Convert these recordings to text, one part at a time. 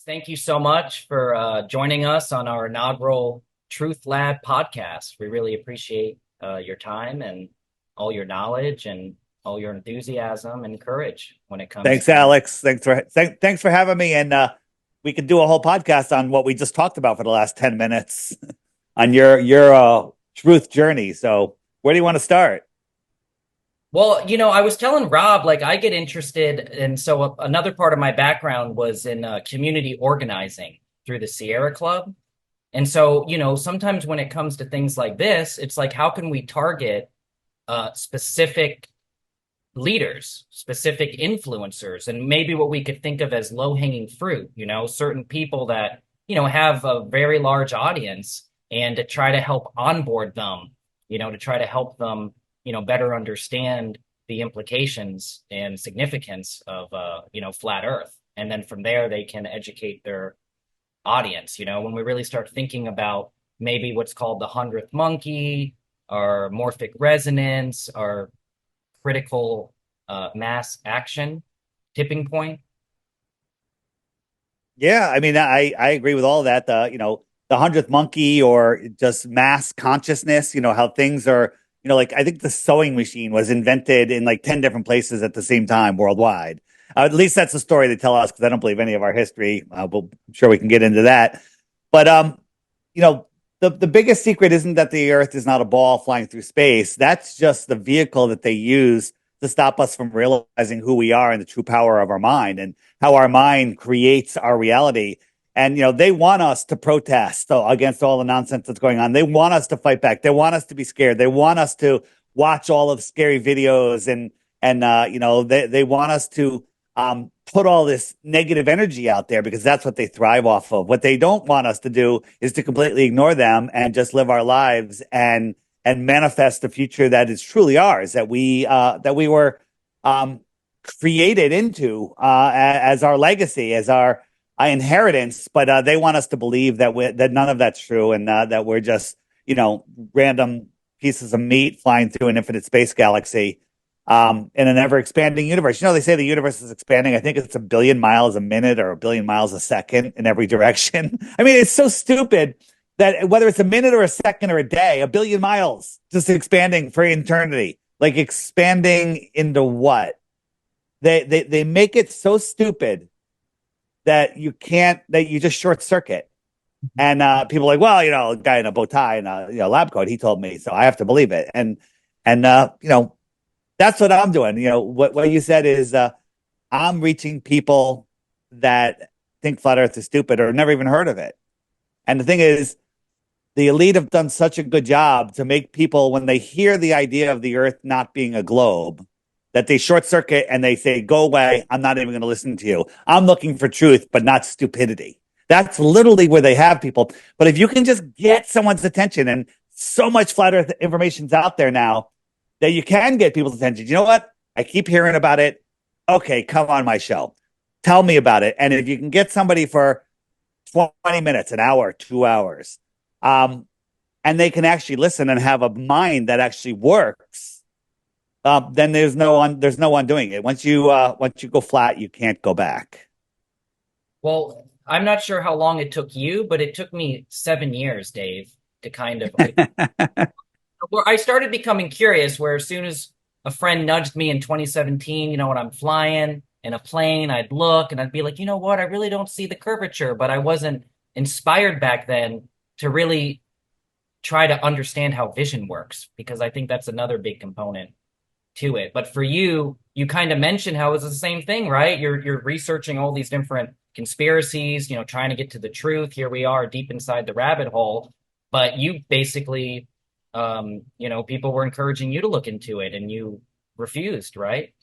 Thank you so much for joining us on our inaugural TruthLab podcast. We really appreciate your time and all your knowledge and all your enthusiasm and courage when it comes Thanks, to. Alex. Thanks for having me. And we could do a whole podcast on what we just talked about for the last 10 minutes on your truth journey. So where do you want to start? Well, I was telling Rob, like, I get interested. And so another part of my background was in community organizing through the Sierra Club. And so, sometimes when it comes to things like this, it's like, how can we target specific leaders, specific influencers, and maybe what we could think of as low-hanging fruit, certain people that, have a very large audience, and to try to help onboard them, to try to help them, better understand the implications and significance of, flat Earth. And then from there, they can educate their audience. When we really start thinking about maybe what's called the 100th monkey or morphic resonance or critical mass action tipping point. Yeah, I mean, I agree with all that. The 100th monkey or just mass consciousness, how things are, like I think the sewing machine was invented in like 10 different places at the same time worldwide. At least that's the story they tell us because I don't believe any of our history. But I'm sure we can get into that. But you know, the biggest secret isn't that the Earth is not a ball flying through space. That's just the vehicle that they use to stop us from realizing who we are and the true power of our mind and how our mind creates our reality. And they want us to protest against all the nonsense that's going on. They want us to fight back. They want us to be scared. They want us to watch all of the scary videos and they want us to put all this negative energy out there because that's what they thrive off of. What they don't want us to do is to completely ignore them and just live our lives and manifest the future that is truly ours, that we were created into as our legacy, as our inheritance. But they want us to believe that none of that's true and that we're just random pieces of meat flying through an infinite space galaxy in an ever expanding universe. They say the universe is expanding. I think it's a billion miles a minute or a billion miles a second in every direction. I mean, it's so stupid that whether it's a minute or a second or a day, a billion miles just expanding for eternity, like expanding into what? They make it so stupid that you just short circuit. And people are like, well, a guy in a bow tie and a lab coat, he told me, so I have to believe it. And that's what I'm doing. What you said is I'm reaching people that think flat Earth is stupid or never even heard of it. And the thing is, the elite have done such a good job to make people, when they hear the idea of the Earth not being a globe, that they short circuit and they say, go away. I'm not even going to listen to you. I'm looking for truth, but not stupidity. That's literally where they have people. But if you can just get someone's attention, and so much flat Earth information's out there now that you can get people's attention. You know what? I keep hearing about it. Okay, come on my show. Tell me about it. And if you can get somebody for 20 minutes, an hour, 2 hours, and they can actually listen and have a mind that actually works, then there's no undoing it. Once you go flat, you can't go back. Well, I'm not sure how long it took you, but it took me 7 years, Dave, to kind of where I started becoming curious, where as soon as a friend nudged me in 2017, when I'm flying in a plane, I'd look and I'd be like, you know what? I really don't see the curvature, but I wasn't inspired back then to really try to understand how vision works, because I think that's another big component to it. But for you, you kind of mentioned how it's the same thing, right? You're researching all these different conspiracies, trying to get to the truth. Here we are deep inside the rabbit hole, but you basically people were encouraging you to look into it and you refused, right?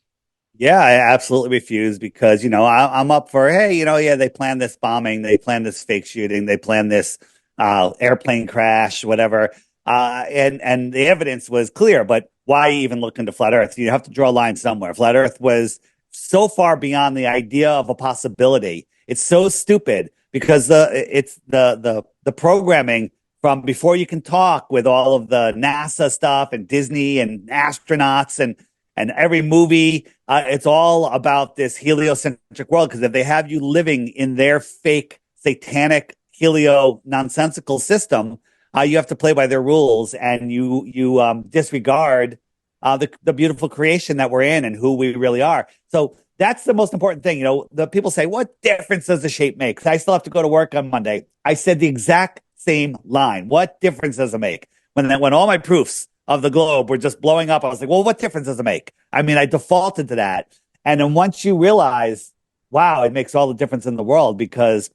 Yeah, I absolutely refuse because, I'm up for, hey, yeah, they planned this bombing, they planned this fake shooting, they planned this airplane crash, whatever. And the evidence was clear, but why even look into flat Earth? You have to draw a line somewhere. Flat Earth was so far beyond the idea of a possibility. It's so stupid because the programming from before you can talk with all of the NASA stuff and Disney and astronauts and And every movie, it's all about this heliocentric world. Because if they have you living in their fake satanic helio nonsensical system, you have to play by their rules, and you disregard the beautiful creation that we're in and who we really are. So that's the most important thing. The people say, "What difference does the shape make?" 'Cause I still have to go to work on Monday. I said the exact same line. What difference does it make? When all my proofs of the globe were just blowing up, I was like, "Well, what difference does it make?" I mean, I defaulted to that, and then once you realize, wow, it makes all the difference in the world because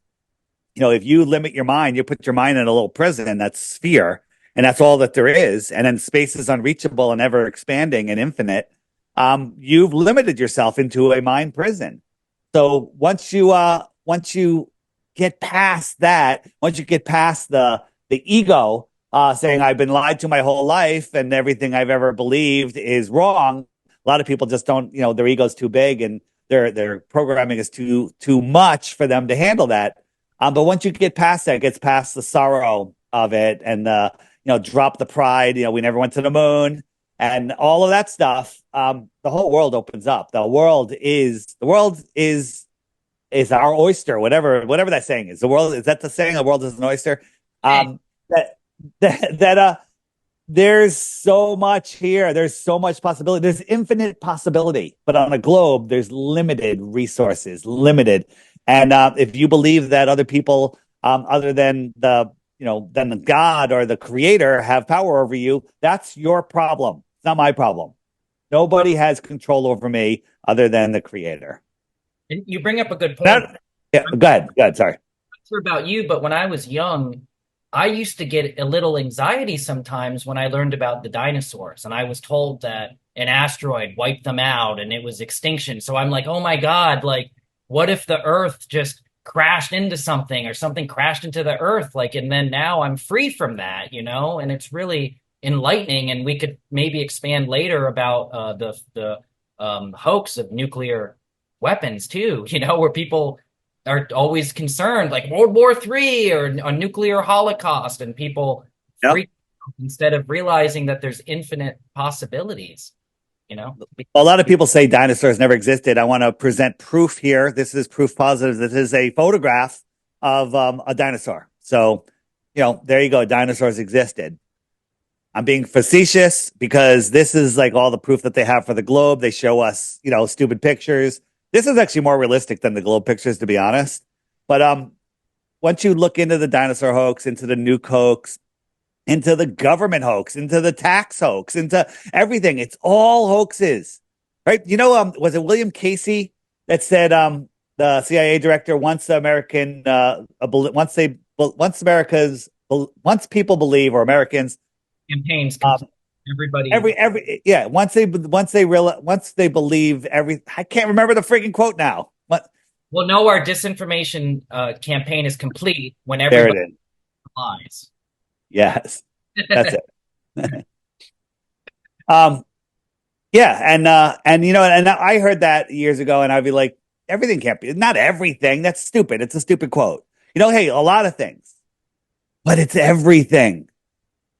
if you limit your mind, you put your mind in a little prison, that's sphere, and that's all that there is. And then space is unreachable and ever expanding and infinite. You've limited yourself into a mind prison. So once you get past that, once you get past the ego saying I've been lied to my whole life and everything I've ever believed is wrong, a lot of people just don't, their ego's too big and their programming is too much for them to handle that. But once you get past that, it gets past the sorrow of it and drop the pride. We never went to the moon and all of that stuff. The whole world opens up. The world is our oyster. Whatever that saying is. The world is that the saying? The world is an oyster. Hey, That there's so much here. There's so much possibility. There's infinite possibility, but on a globe, there's limited resources, limited. And if you believe that other people, other than the God or the Creator, have power over you, that's your problem. It's not my problem. Nobody has control over me other than the Creator. and you bring up a good point. That, yeah, go ahead. Go ahead. Sorry. Not sure about you, but when I was young, I used to get a little anxiety sometimes when I learned about the dinosaurs, and I was told that an asteroid wiped them out and it was extinction. So I'm like, oh my God, like, what if the Earth just crashed into something or something crashed into the Earth? Like, and then now I'm free from that, and it's really enlightening. And we could maybe expand later about the hoax of nuclear weapons too, where people are always concerned, like World War III or a nuclear holocaust, and people Yep. freak out instead of realizing that there's infinite possibilities, you know? A lot of people say dinosaurs never existed. I want to present proof here. This is proof positive. This is a photograph of a dinosaur. So, there you go. Dinosaurs existed. I'm being facetious because this is like all the proof that they have for the globe. They show us, stupid pictures. This is actually more realistic than the globe pictures, to be honest. But once you look into the dinosaur hoax, into the nuke hoax, into the government hoax, into the tax hoax, into everything, it's all hoaxes, right? Was it William Casey that said the CIA director once people believe or Americans Campaigns, um, everybody. every yeah once they believe every I can't remember the freaking quote now. What Well, no, our disinformation campaign is complete when there it everybody is. lies. Yes, that's it. um, yeah, and I heard that years ago, and I'd be like, everything can't be, not everything. That's stupid. It's a stupid quote. Hey, a lot of things, but it's everything.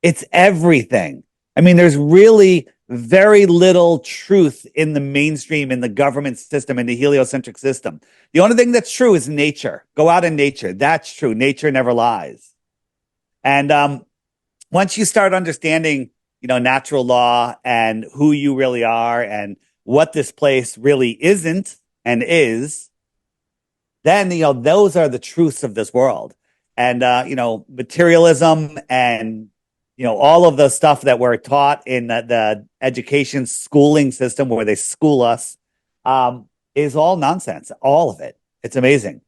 It's everything. I mean, there's really very little truth in the mainstream, in the government system, in the heliocentric system. The only thing that's true is nature. Go out in nature. That's true. Nature never lies. And once you start understanding, natural law and who you really are and what this place really isn't and is, then, those are the truths of this world. And, materialism and, all of the stuff that we're taught in the education schooling system where they school us is all nonsense. All of it. It's amazing.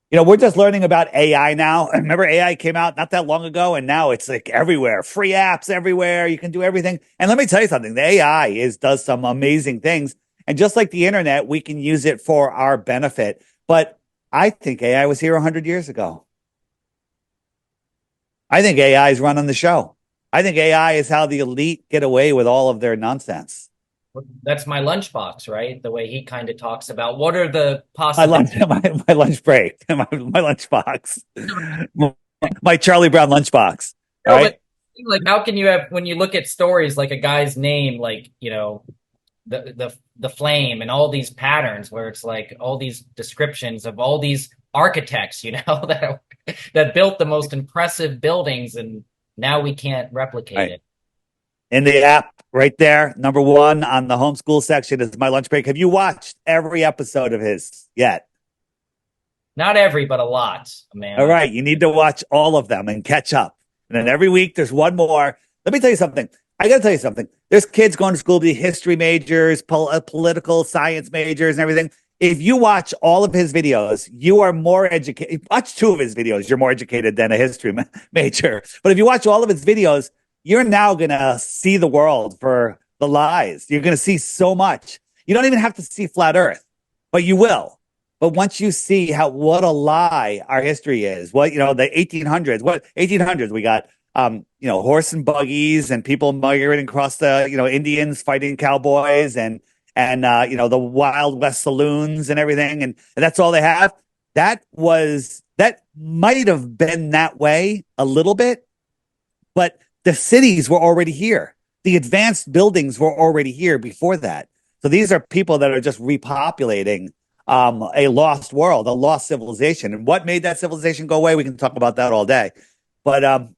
We're just learning about AI now. Remember, AI came out not that long ago, and now it's like everywhere. Free apps everywhere. You can do everything. And let me tell you something. The AI does some amazing things. And just like the internet, we can use it for our benefit. But I think AI was here 100 years ago. I think AI is running the show. I think AI is how the elite get away with all of their nonsense. That's my lunchbox, right? The way he kind of talks about what are the My possibilities. lunch, my lunch break, my lunch box, my Charlie Brown lunchbox. All No, but right. like, how can you have when you look at stories like a guy's name, like the flame and all these patterns where it's like all these descriptions of all these architects, that built the most impressive buildings, and now we can't replicate Right. it. In the app right there, number one on the homeschool section is my lunch break. Have you watched every episode of his yet? Not every, but a lot, All man. right, you need to watch all of them and catch up. And then every week there's one more. Let me tell you something. I got to tell you something. There's kids going to school to be history majors, political science majors, and everything. If you watch all of his videos, you are more educated. Watch two of his videos, you're more educated than a history major. But if you watch all of his videos, you're now going to see the world for the lies. You're going to see so much. You don't even have to see flat Earth, but you will. But once you see what a lie our history is, the 1800s, what 1800s we got, horse and buggies and people migrating across the, Indians fighting cowboys and the Wild West saloons and everything, and that's all they have. That might have been that way a little bit, but the cities were already here. The advanced buildings were already here before that. So these are people that are just repopulating a lost world, a lost civilization. And what made that civilization go away? We can talk about that all day. But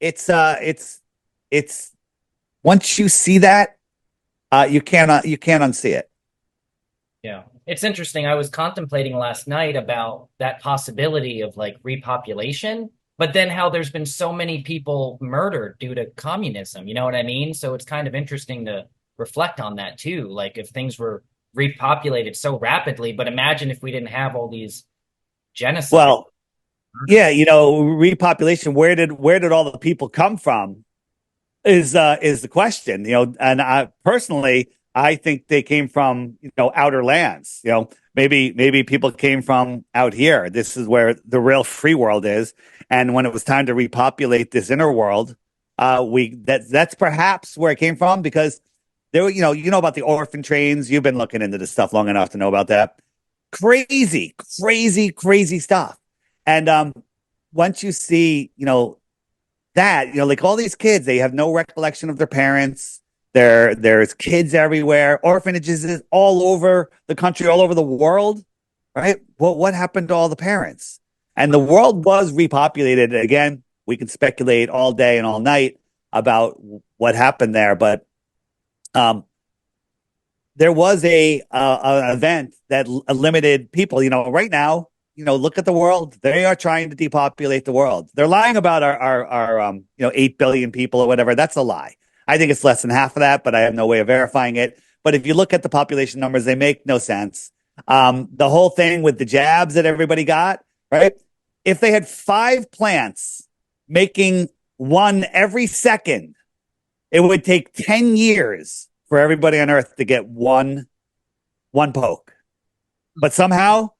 it's once you see that, you can't unsee it. Yeah. It's interesting. I was contemplating last night about that possibility of like repopulation, but then how there's been so many people murdered due to communism. You know what I mean? So it's kind of interesting to reflect on that too. Like if things were repopulated so rapidly, but imagine if we didn't have all these genocides. Well, yeah, repopulation. Where did all the people come from? Is the question, and I personally, I think they came from, outer lands, maybe people came from out here. This is where the real free world is. And when it was time to repopulate this inner world, that's perhaps where it came from because there were, about the orphan trains. You've been looking into this stuff long enough to know about that. Crazy, crazy, crazy stuff. And once you see, that, like all these kids, they have no recollection of their parents. There's kids everywhere, orphanages all over the country, all over the world, right? What happened to all the parents? And the world was repopulated. Again, we can speculate all day and all night about what happened there, but there was an event that limited people. Right now, look at the world. They are trying to depopulate the world. They're lying about our 8 billion people or whatever. That's a lie. I think it's less than half of that, but I have no way of verifying it. But if you look at the population numbers, they make no sense. The whole thing with the jabs that everybody got, right? If they had 5 plants making one every second, it would take 10 years for everybody on Earth to get one poke. But somehow,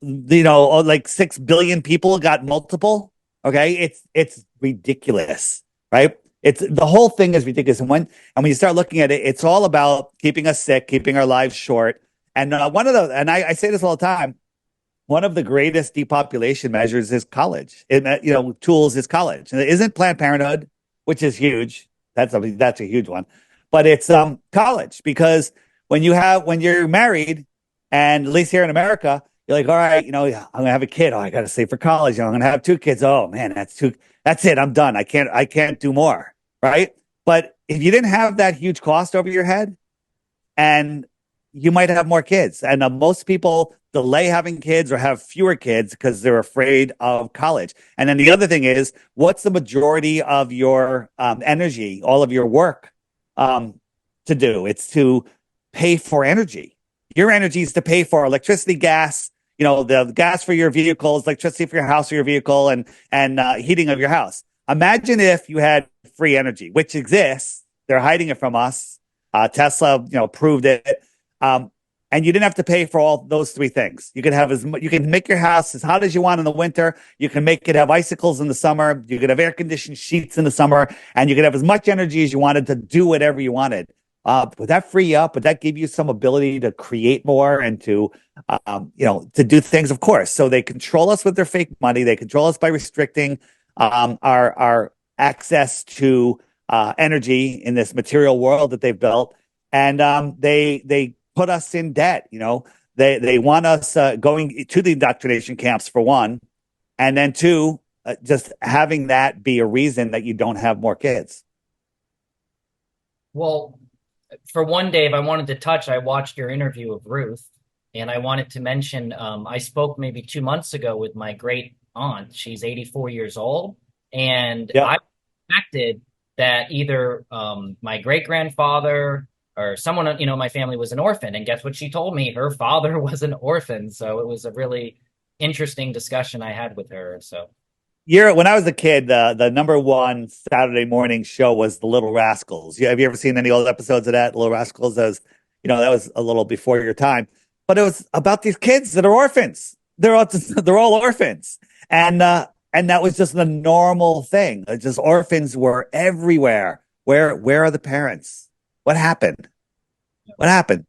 like 6 billion people got multiple. Okay. It's ridiculous, right? It's the whole thing is ridiculous. And when you start looking at it, it's all about keeping us sick, keeping our lives short. And I say this all the time, one of the greatest depopulation measures is college. Tools is college. And it isn't Planned Parenthood, which is huge. That's a huge one. But it's college because when you're married, and at least here in America, you're like, all right, I'm gonna have a kid. Oh, I gotta save for college. I'm gonna have 2 kids. Oh man, that's it. I'm done. I can't do more. Right. But if you didn't have that huge cost over your head, and you might have more kids. And most people delay having kids or have fewer kids because they're afraid of college. And then the other thing is, what's the majority of your energy, all of your work to do? It's to pay for energy. Your energy is to pay for electricity, gas, the gas for your vehicles, electricity for your house or your vehicle, and heating of your house. Imagine if you had free energy, which exists. They're hiding it from us. Tesla, proved it. And you didn't have to pay for all those 3 things. You can make your house as hot as you want in the winter. You can make it have icicles in the summer. You could have air conditioned sheets in the summer, and you could have as much energy as you wanted to do whatever you wanted. Would that free you up? Would that give you some ability to create more and to do things? Of course. So they control us with their fake money. They control us by restricting our access to energy in this material world that they've built. and they put us in debt. They want us going to the indoctrination camps for one, and then two, just having that be a reason that you don't have more kids. Well, for one, Dave, I wanted to touch. I watched your interview of Ruth, and I wanted to mention I spoke maybe 2 months ago with my great aunt. She's 84 years old, and Yep. I suspected that either my great grandfather or someone, my family was an orphan. And guess what she told me? Her father was an orphan. So it was a really interesting discussion I had with her. So, When I was a kid, the number one Saturday morning show was The Little Rascals. Have you ever seen any old episodes of that? Little Rascals, that was a little before your time, but it was about these kids that are orphans. They're all orphans, and that was just the normal thing. It's just orphans were everywhere. Where are the parents? What happened? What happened?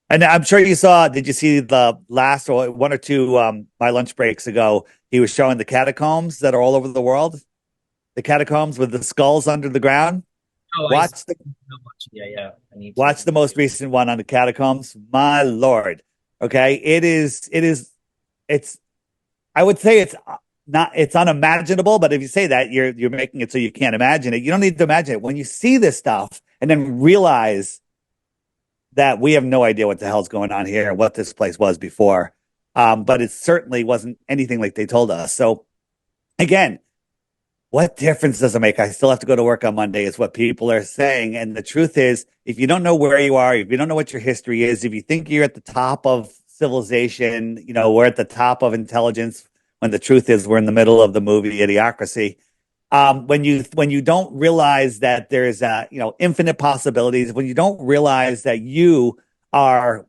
And I'm sure you saw. Did you see the last or one or two my lunch breaks ago? He was showing the catacombs that are all over the world. The catacombs with the skulls under the ground. oh, I Watch the so much. Yeah, yeah. I need to. watch the most recent one on the catacombs. My lord. Okay, it is. It's. I would say it's not. It's unimaginable. But if you say that, you're making it so you can't imagine it. You don't need to imagine it. When you see this stuff and then realize that we have no idea what the hell's going on here and what this place was before. But it certainly wasn't anything like they told us. So again, what difference does it make? I still have to go to work on Monday, is what people are saying. And the truth is, if you don't know where you are, if you don't know what your history is, if you think you're at the top of civilization, we're at the top of intelligence, when the truth is we're in the middle of the movie Idiocracy. When you don't realize that there's infinite possibilities, when you don't realize that you are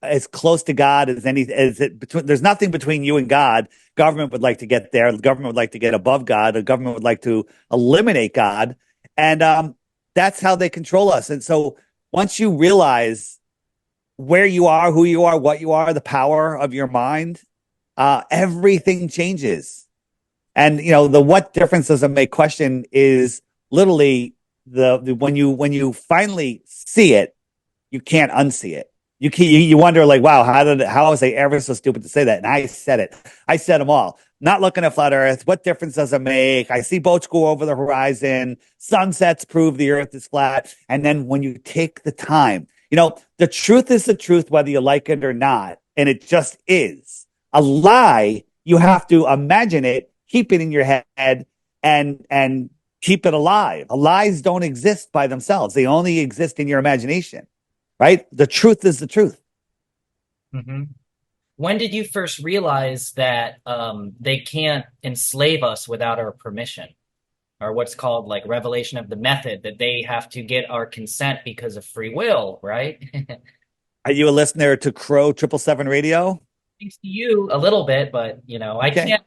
as close to God as there's nothing between you and God. Government would like to get there. The government would like to get above God. The government would like to eliminate God, and that's how they control us. And so once you realize where you are, who you are, what you are, the power of your mind, everything changes. And the what difference does it make question is literally the when you finally see it, you can't unsee it. You wonder, like, wow, how was I ever so stupid to say that? And I said it. I said them all. Not looking at flat Earth. What difference does it make? I see boats go over the horizon. Sunsets prove the Earth is flat. And then when you take the time, the truth is the truth, whether you like it or not, and it just is. A lie, you have to imagine it, keep it in your head, and keep it alive. Lies don't exist by themselves. They only exist in your imagination. Right? The truth is the truth. Mhm. When did you first realize that they can't enslave us without our permission, or what's called like revelation of the method, that they have to get our consent because of free will, right? Are you a listener to Crow 777 Radio? Thanks to you a little bit, but I Okay. can't.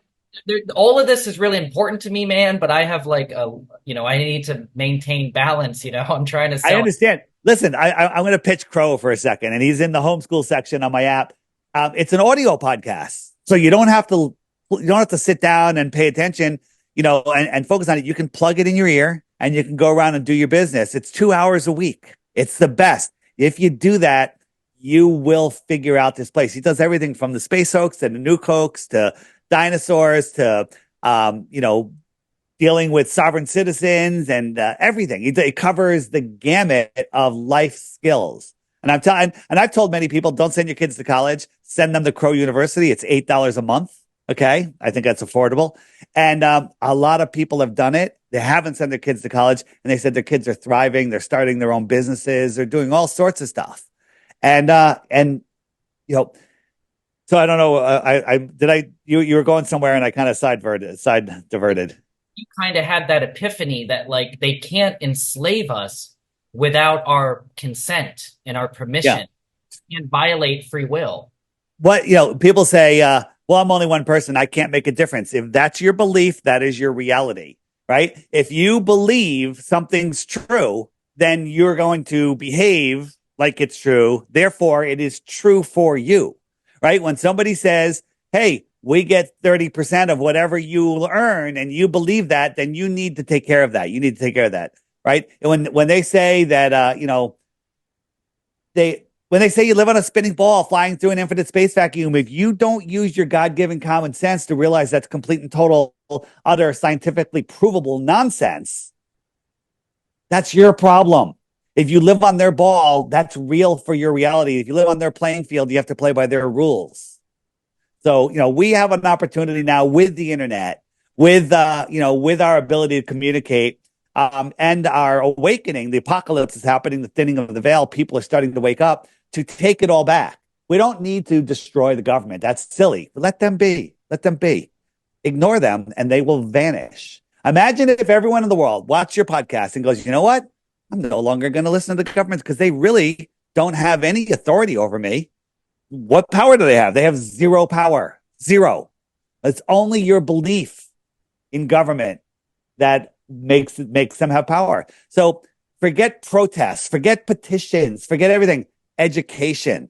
All of this is really important to me, man. But I have like I need to maintain balance. I'm trying to I sell. understand. Listen, I'm going to pitch Crow for a second, and he's in the homeschool section on my app. It's an audio podcast, so you don't have to sit down and pay attention, and focus on it. You can plug it in your ear, and you can go around and do your business. It's 2 hours a week. It's the best. If you do that, you will figure out this place. He does everything from the space hoax to the nuke hoax to dinosaurs to dealing with sovereign citizens and everything. It covers the gamut of life skills. And I've told many people, don't send your kids to college. Send them to Crow University. It's $8 a month. Okay, I think that's affordable. And a lot of people have done it. They haven't sent their kids to college, and they said their kids are thriving. They're starting their own businesses. They're doing all sorts of stuff. And you know, so I don't know. You were going somewhere, and I kind of side diverted. You kind of had that epiphany that like they can't enslave us without our consent and our Yeah. permission, and violate free will. What people say, well, I'm only one person, I can't make a difference. If that's your belief, that is your reality, right? If you believe something's true, then you're going to behave like it's true. Therefore, it is true for you, right? When somebody says, hey, we get 30% of whatever you earn, and you believe that, then you need to take care of that. You need to take care of that, right? And when they say that, When they say you live on a spinning ball flying through an infinite space vacuum, if you don't use your God-given common sense to realize that's complete and total, utter, scientifically provable nonsense, that's your problem. If you live on their ball, that's real for your reality. If you live on their playing field, you have to play by their rules. So, we have an opportunity now with the internet, with our ability to communicate, and our awakening. The apocalypse is happening, the thinning of the veil. People are starting to wake up to take it all back. We don't need to destroy the government. That's silly. Let them be. Let them be. Ignore them and they will vanish. Imagine if everyone in the world watched your podcast and goes, you know what? I'm no longer going to listen to the government because they really don't have any authority over me. What power do they have? They have zero power. Zero. It's only your belief in government that makes them have power. So forget protests, forget petitions, forget everything. Education.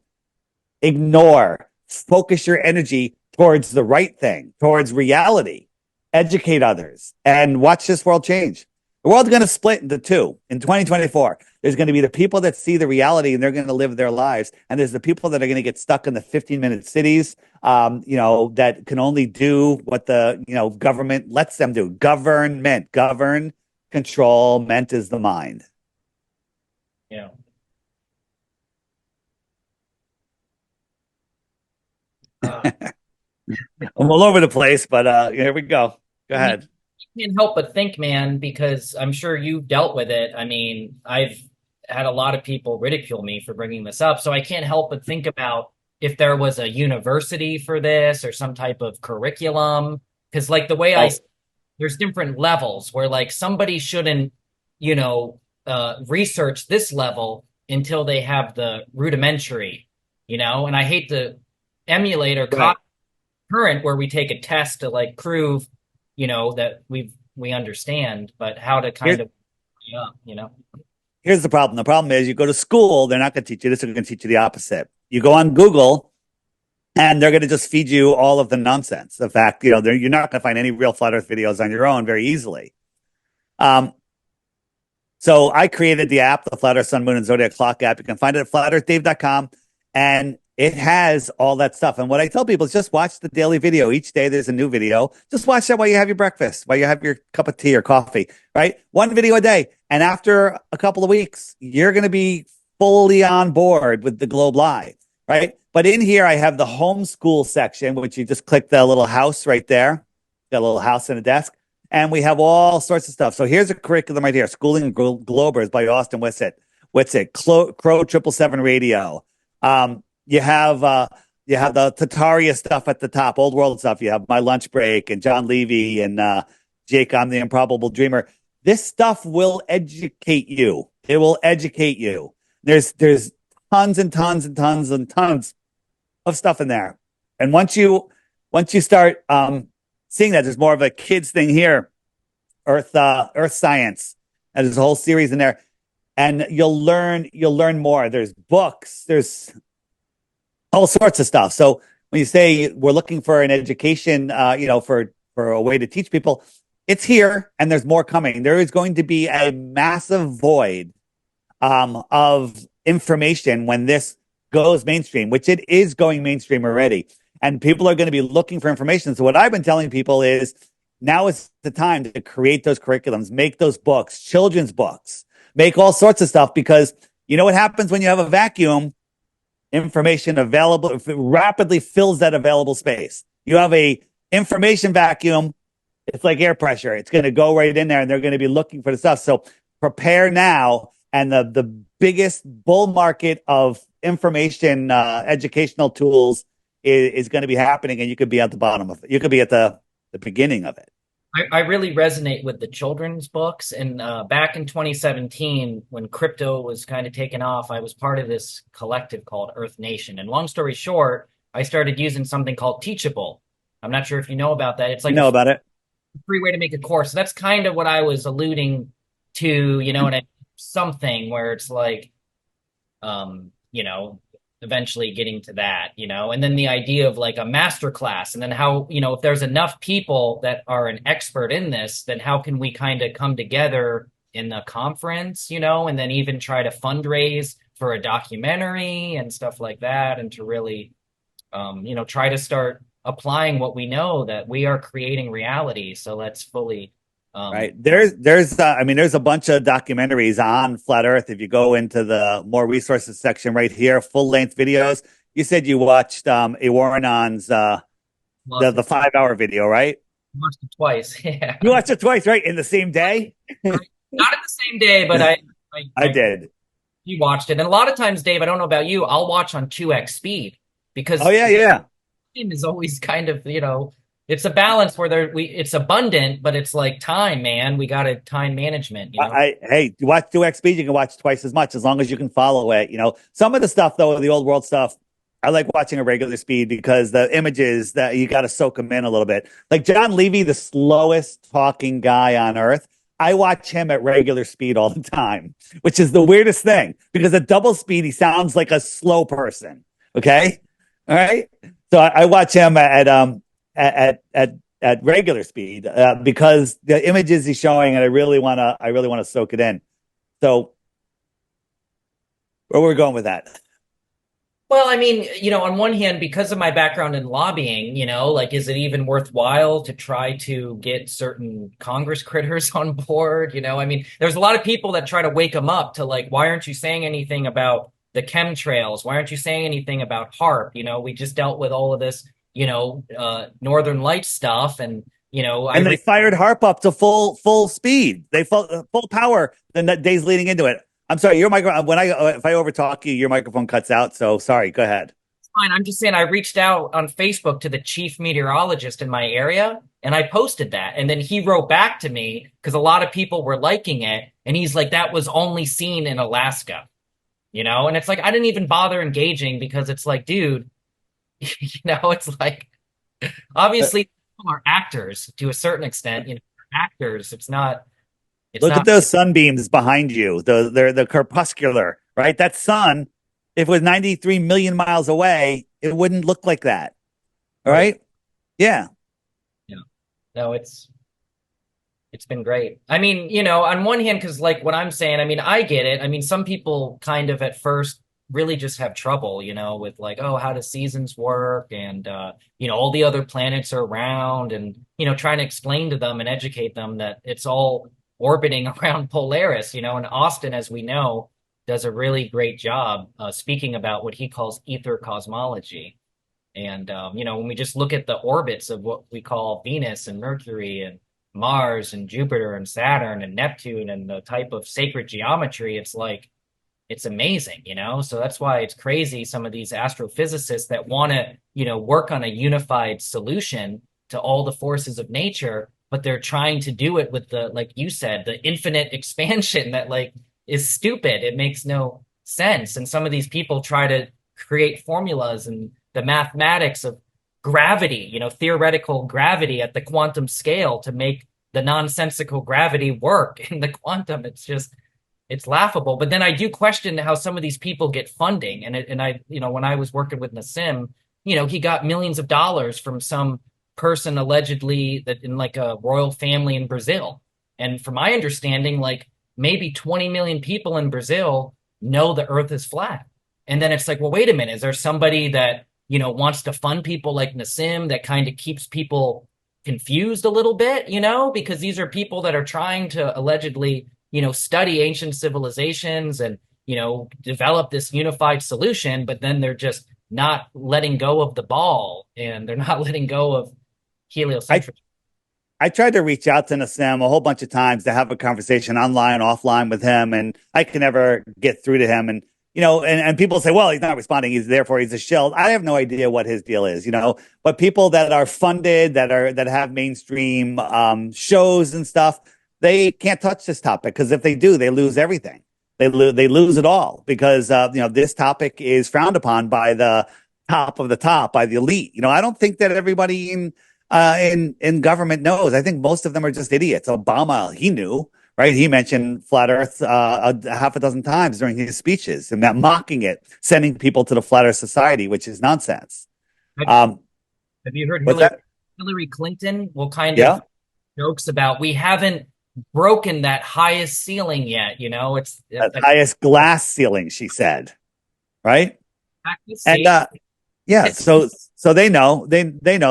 Ignore. Focus your energy towards the right thing, towards reality. Educate others and watch this world change. The world's going to split into two in 2024. There's going to be the people that see the reality and they're going to live their lives. And there's the people that are going to get stuck in the 15-minute cities, that can only do what the, government lets them do. Govern, control, meant is the mind. Yeah. I'm all over the place, but here we go. Go I mean, ahead. you can't help but think, man, because I'm sure you've dealt with it. I mean, I've had a lot of people ridicule me for bringing this up, so I can't help but think about if there was a university for this or some type of curriculum. Because, like, the way Oh, there's different levels where, like, somebody shouldn't, research this level until they have the rudimentary, and I hate to emulate or right. copy current where we take a test to like prove, that we understand, but how to kind Here, of, yeah. here's the problem. The problem is you go to school, they're not going to teach you this, they're going to teach you the opposite. You go on Google and they're going to just feed you all of the nonsense. The fact, you're not going to find any real flat earth videos on your own very easily. Um, so I created the app, the Flat Earth Sun, Moon, and Zodiac Clock app. You can find it at flatearthdave.com. And it has all that stuff. And what I tell people is just watch the daily video. Each day there's a new video. Just watch that while you have your breakfast, while you have your cup of tea or coffee, right? One video a day. And after a couple of weeks, you're going to be fully on board with the Globe Live, right? But in here, I have the homeschool section, which you just click the little house right there, the little house and a desk. And we have all sorts of stuff. So here's a curriculum right here. Schooling Globers by Austin Whitsitt, Crow 777 Radio. You have the Tataria stuff at the top, old world stuff. You have My Lunch Break and John Levy and Jake, I'm the Improbable Dreamer. This stuff will educate you. It will educate you. There's tons and tons and tons and tons of stuff in there. And once you start seeing that, there's more of a kids thing here, Earth Science, and there's a whole series in there. And you'll learn more. There's books. There's all sorts of stuff. So when you say we're looking for an education, for a way to teach people, it's here and there's more coming. There is going to be a massive void of information when this goes mainstream, which it is going mainstream already. And people are going to be looking for information. So what I've been telling people is now is the time to create those curriculums, make those books, children's books, make all sorts of stuff, because you know what happens when you have a vacuum? Information available, if it rapidly fills that available space. You have a information vacuum, it's like air pressure. It's going to go right in there and they're going to be looking for the stuff. So prepare now. And the biggest bull market of information, educational tools is going to be happening. And you could be at the bottom of it. You could be at the beginning of it. I really resonate with the children's books. And back in 2017, when crypto was kind of taking off, I was part of this collective called Earth Nation. And long story short, I started using something called Teachable. I'm not sure if you know about that. It's You like know a about it. free way to make a course. So that's kind of what I was alluding to, and something where it's like, eventually getting to that, and then the idea of like a master class, and then how, if there's enough people that are an expert in this, then how can we kind of come together in the conference, and then even try to fundraise for a documentary and stuff like that, and to really, try to start applying what we know that we are creating reality. So let's fully, um, Right. I mean, there's a bunch of documentaries on flat Earth. If you go into the more resources section right here, full length videos. You said you watched A Warren On's watched the it, 5 hour video, right? watched it twice. Yeah, You watched it twice, right? In the same day? not in the same day, but I I did. you watched it. And a lot of times, Dave, I don't know about you, I'll watch on 2x speed Oh because yeah, yeah. time is always kind of, it's a balance where it's abundant, but it's like time, man. We got to time management. Hey, you watch 2XP, you can watch twice as much as long as you can follow it. Some of the stuff though, the old world stuff, I like watching a regular speed because the images that you got to soak them in a little bit. Like John Levy, the slowest talking guy on earth. I watch him at regular speed all the time, which is the weirdest thing because at double speed, he sounds like a slow person. Okay. All right. So I watch him at regular speed because the images he's showing, and I really want to soak it in. So where we're going with that? Well, I mean, on one hand, because of my background in lobbying, like, is it even worthwhile to try to get certain Congress critters on board? I mean, there's a lot of people that try to wake them up to like, why aren't you saying anything about the chemtrails? Why aren't you saying anything about HARP? We just dealt with all of this, Northern Lights stuff, and And they fired Harp up to full speed. They full power the days leading into it. I'm sorry, your microphone. If I overtalk you, your microphone cuts out. So sorry. Go ahead. fine. I'm just saying I reached out on Facebook to the chief meteorologist in my area and I posted that. And then he wrote back to me because a lot of people were liking it. And he's like, that was only seen in Alaska, And it's like, I didn't even bother engaging because it's like, dude, it's like, Uh, obviously people are actors to a certain extent, actors. It's Look at not, those sunbeams behind you. They're the crepuscular, right? That sun, if it was 93 million miles away, it wouldn't look like that. All right. right. Yeah. Yeah. No, it's been great. I mean, on one hand, because like what I'm saying, I mean, I get it. I mean, some people kind of at first really just have trouble, with like, oh, how do seasons work? And, all the other planets are around and, trying to explain to them and educate them that it's all orbiting around Polaris, and Austin, as we know, does a really great job speaking about what he calls ether cosmology. And, when we just look at the orbits of what we call Venus and Mercury and Mars and Jupiter and Saturn and Neptune and the type of sacred geometry, it's like, it's amazing, So that's why it's crazy. Some of these astrophysicists that want to, work on a unified solution to all the forces of nature, but they're trying to do it with the, like you said, the infinite expansion that like is stupid. It makes no sense. And some of these people try to create formulas and the mathematics of gravity, theoretical gravity at the quantum scale to make the nonsensical gravity work in the quantum. It's laughable. But then I do question how some of these people get funding. And I, when I was working with Nassim, he got millions of dollars from some person allegedly that in like a royal family in Brazil. And from my understanding, like maybe 20 million people in Brazil know the earth is flat. And then it's like, well, wait a minute, is there somebody that, wants to fund people like Nassim that kind of keeps people confused a little bit, because these are people that are trying to allegedly, study ancient civilizations and, develop this unified solution, but then they're just not letting go of the ball and they're not letting go of I, heliocentric. I tried to reach out to Nassim a whole bunch of times to have a conversation online, offline with him, and I can never get through to him. And and people say, well, he's not responding. He's a shill. I have no idea what his deal is, But people that are funded, that have mainstream shows and stuff, they can't touch this topic because if they do, they lose everything. They lose it all because this topic is frowned upon by the top of the top, by the elite. I don't think that everybody in government knows. I think most of them are just idiots. Obama, he knew, right? He mentioned flat Earth a half a dozen times during his speeches, and that mocking it, sending people to the Flat Earth Society, which is nonsense. Have, Um, have you heard what's that? Hillary Clinton will kind of Yeah. jokes about we haven't broken that highest ceiling yet. It's The highest glass ceiling, she said, right? And see, yeah, it's so they know.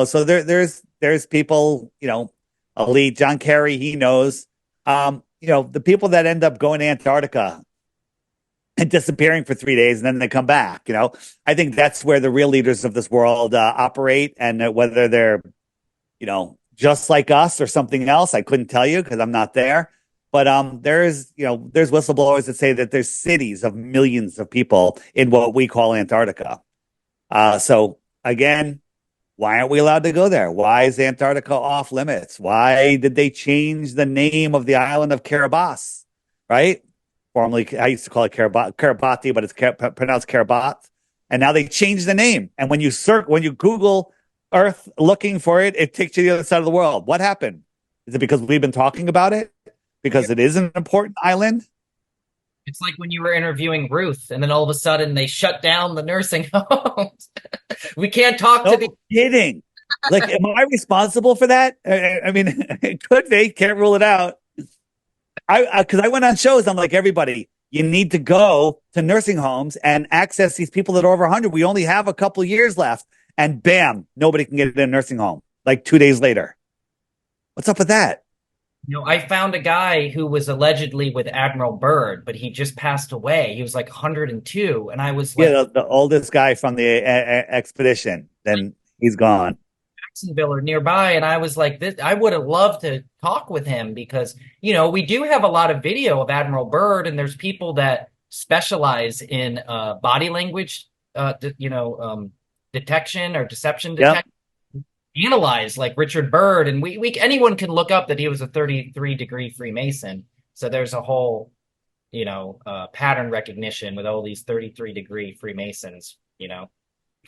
So there's people, elite John Kerry, he knows. The people that end up going to Antarctica and disappearing for 3 days and then they come back. I think that's where the real leaders of this world operate, and whether they're just like us or something else, I couldn't tell you because I'm not there. But there's whistleblowers that say that there's cities of millions of people in what we call Antarctica. So again, why aren't we allowed to go there? Why is Antarctica off limits? Why did they change the name of the island of Kiribati? Right? Formerly, I used to call it Kiribati, but it's pronounced Kiribati. And now they changed the name. And when you Google Earth looking for it, it takes you to the other side of the world. What happened? Is it because we've been talking about it? Because it is an important island? it's like when you were interviewing Ruth, and then all of a sudden they shut down the nursing homes. We can't talk to No the. kidding. Like, am I responsible for that? I mean, it could be. Can't rule it out. Because I went on shows. I'm like, everybody, you need to go to nursing homes and access these people that are over 100. We only have a couple years left, and bam, nobody can get in a nursing home. Like 2 days later, what's up with that? I found a guy who was allegedly with Admiral Byrd, but he just passed away. He was like 102, and I was Yeah, like, the oldest guy from the expedition. Then he's gone. Jacksonville or nearby, and I was like, this. I would have loved to talk with him because we do have a lot of video of Admiral Byrd, and there's people that specialize in body language, detection or deception Yep. detection. Analyze like Richard Byrd, and we anyone can look up that he was a 33-degree Freemason. So there's a whole pattern recognition with all these 33-degree Freemasons.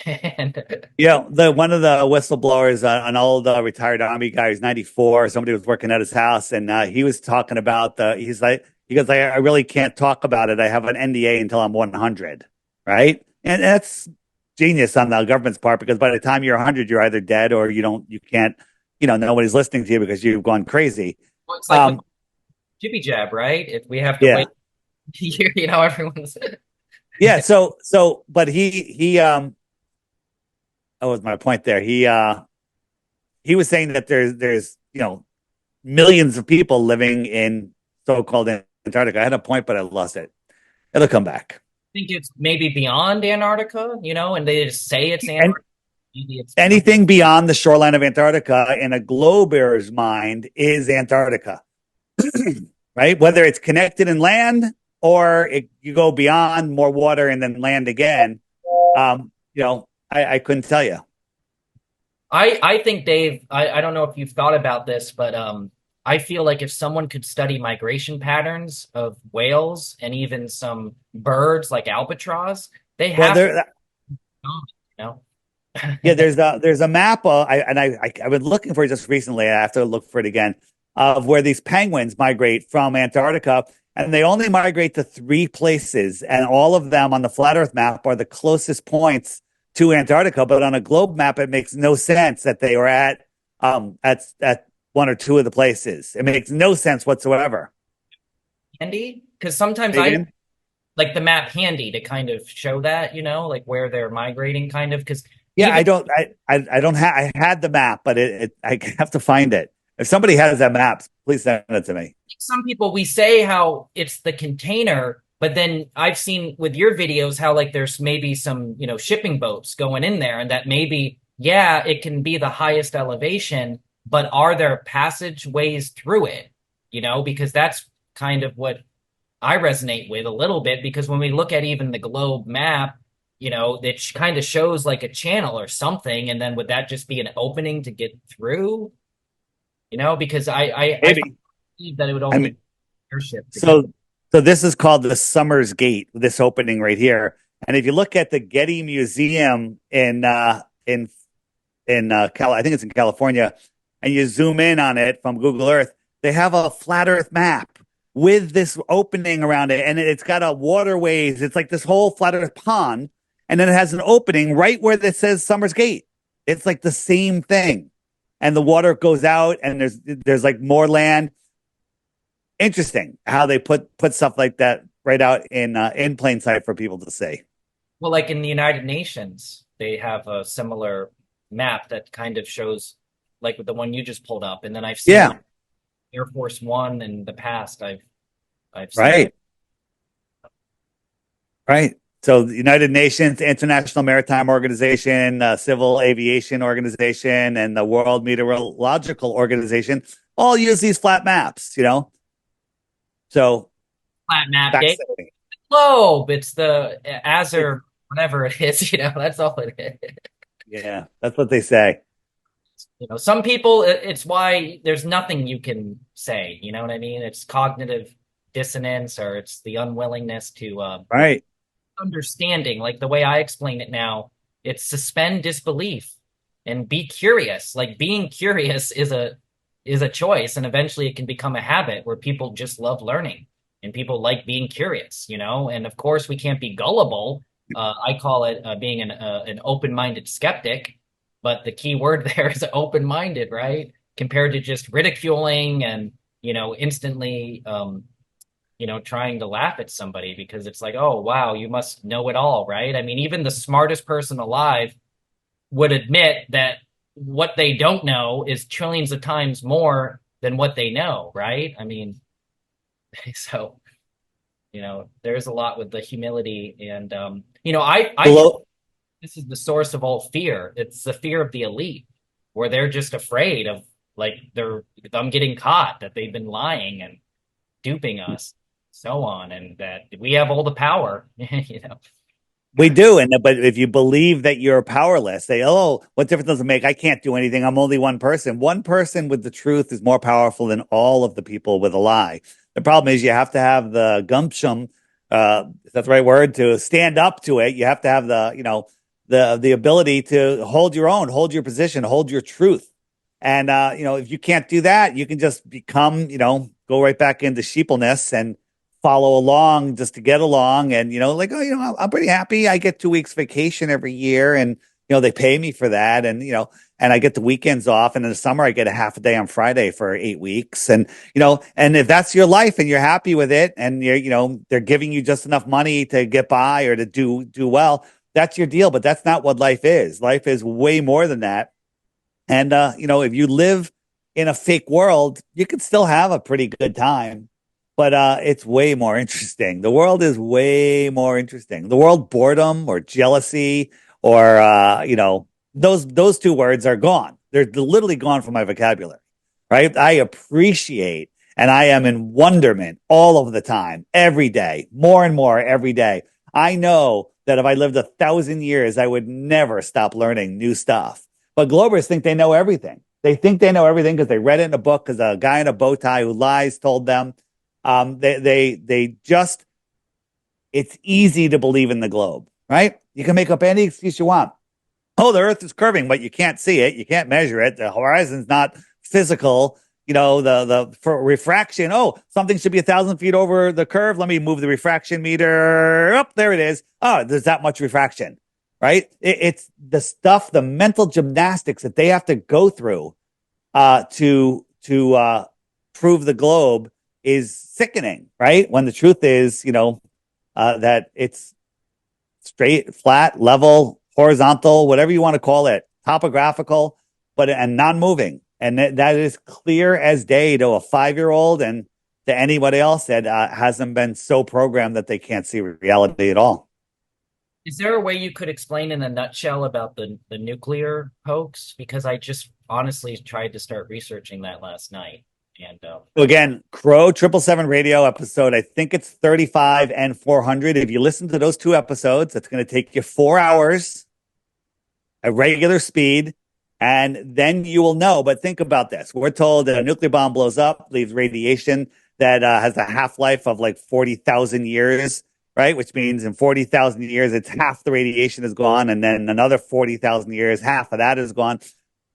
And Yeah, the one of the whistleblowers, an old retired army guy, who's 94. Somebody was working at his house, and he was talking about he goes, I really can't talk about it. I have an NDA until I'm 100, right? And that's genius on the government's part, because by the time you're 100, you're either dead or you can't, nobody's listening to you because you've gone crazy. it's like with Um, Jibby Jab, right? If we have to yeah, wait a year, everyone's. yeah. But that was my point there. He was saying that there's millions of people living in so-called Antarctica. I had a point, but I lost it. It'll come back. Think it's maybe beyond Antarctica, and they just say it's And Antarctica. Maybe it's beyond. anything beyond the shoreline of Antarctica in a glober's mind is Antarctica, right? Whether it's connected in land or you go beyond more water and then land again. I couldn't tell you. I think, Dave, I don't know if you've thought about this, but I feel like if someone could study migration patterns of whales and even some birds like albatross, they Well, have to there, know, you know. yeah, there's a map. I've been looking for it just recently. I have to look for it again, of where these penguins migrate from Antarctica, and they only migrate to three places, and all of them on the flat Earth map are the closest points to Antarctica. But on a globe map, it makes no sense that they were at one or two of the places. It makes no sense whatsoever. Handy, because sometimes I Again, like the map handy to kind of show that, like where they're migrating, kind of, because yeah, even I don't have. I had the map, but I have to find it. If somebody has that map, please send it to me. some people we say how it's the container, but then I've seen with your videos how like there's maybe some, shipping boats going in there and that maybe, yeah, it can be the highest elevation, but are there passageways through it? Because that's kind of what I resonate with a little bit because when we look at even the globe map, it kind of shows like a channel or something. And then would that just be an opening to get through? Because I Maybe. believe that it would I only mean, take airship to get. so so this is called the Summers Gate. This opening right here, and if you look at the Getty Museum I think it's in California, and you zoom in on it from Google Earth, they have a flat Earth map with this opening around it, and it's got a waterways. It's like this whole flat Earth pond, and then it has an opening right where it says Summers Gate. It's like the same thing, and the water goes out, and there's like more land. Interesting how they put stuff like that right out in plain sight for people to see. Well, like in the United Nations, they have a similar map that kind of shows like the one you just pulled up. And then I've seen Yeah, like Air Force One in the past. I've seen that. right, right. So the United Nations, International Maritime Organization, Civil Aviation Organization, and the World Meteorological Organization all use these flat maps, you know. So Flat map day. fascinating. Globe. It's the It, Azer, whatever it is, that's all it is. yeah, that's what they say. Some people, it's why there's nothing you can say, you know what I mean? It's cognitive dissonance or it's the unwillingness to Right. understanding, like the way I explain it now, it's suspend disbelief and be curious. Like being curious is a choice, and eventually it can become a habit where people just love learning and people like being curious. And of course, we can't be gullible. I call it being an open-minded skeptic, but the key word there is open-minded, right? Compared to just ridiculing and instantly trying to laugh at somebody because it's like, oh, wow, you must know it all, right? I mean, even the smartest person alive would admit that what they don't know is trillions of times more than what they know, right? I mean, so there's a lot with the humility and I feel Below, this is the source of all fear. It's the fear of the elite, where they're just afraid of like I'm getting caught, that they've been lying and duping us, so on, and that we have all the power. we do, and but if you believe that you're powerless, say, "Oh, what difference does it make? I can't do anything. I'm only one person." One person with the truth is more powerful than all of the people with a lie. The problem is you have to have the gumption, is that the right word, to stand up to it. You have to have the ability to hold your own, hold your position, hold your truth. And if you can't do that, you can just become, go right back into sheepleness and follow along just to get along. And, like, oh, I'm pretty happy. I get 2 weeks vacation every year and, they pay me for that. And, and I get the weekends off. And in the summer, I get a half a day on Friday for 8 weeks. And, and if that's your life and you're happy with it and they're giving you just enough money to get by or to do well, that's your deal. But that's not what life is. Life is way more than that. And if you live in a fake world, you can still have a pretty good time, but it's way more interesting. The world is way more interesting. The world boredom or jealousy or those two words are gone. They're literally gone from my vocabulary. Right? I appreciate and I am in wonderment all of the time, every day, more and more every day. I know that if I lived 1,000 years, I would never stop learning new stuff. But Globers think they know everything. They think they know everything because they read it in a book because a guy in a bow tie who lies told them. They just, it's easy to believe in the globe, right? You can make up any excuse you want. Oh, the earth is curving, but you can't see it. You can't measure it. The horizon's not physical. For refraction. Oh, something should be 1,000 feet over the curve. Let me move the refraction meter. Up, there it is. Oh, there's that much refraction, right? It's the stuff, the mental gymnastics that they have to go through to prove the globe is sickening, right? When the truth is, that it's straight, flat, level, horizontal, whatever you want to call it, topographical, and non-moving. And that is clear as day to a 5-year-old and to anybody else that hasn't been so programmed that they can't see reality at all. Is there a way you could explain in a nutshell about the nuclear hoax? Because I just honestly tried to start researching that last night. And So again, Crow 777 radio episode, I think it's 35 and 400. If you listen to those two episodes, it's going to take you 4 hours at regular speed. And then you will know. But think about this. We're told that a nuclear bomb blows up, leaves radiation that has a half-life of like 40,000 years, right? Which means in 40,000 years, it's half the radiation is gone. And then another 40,000 years, half of that is gone.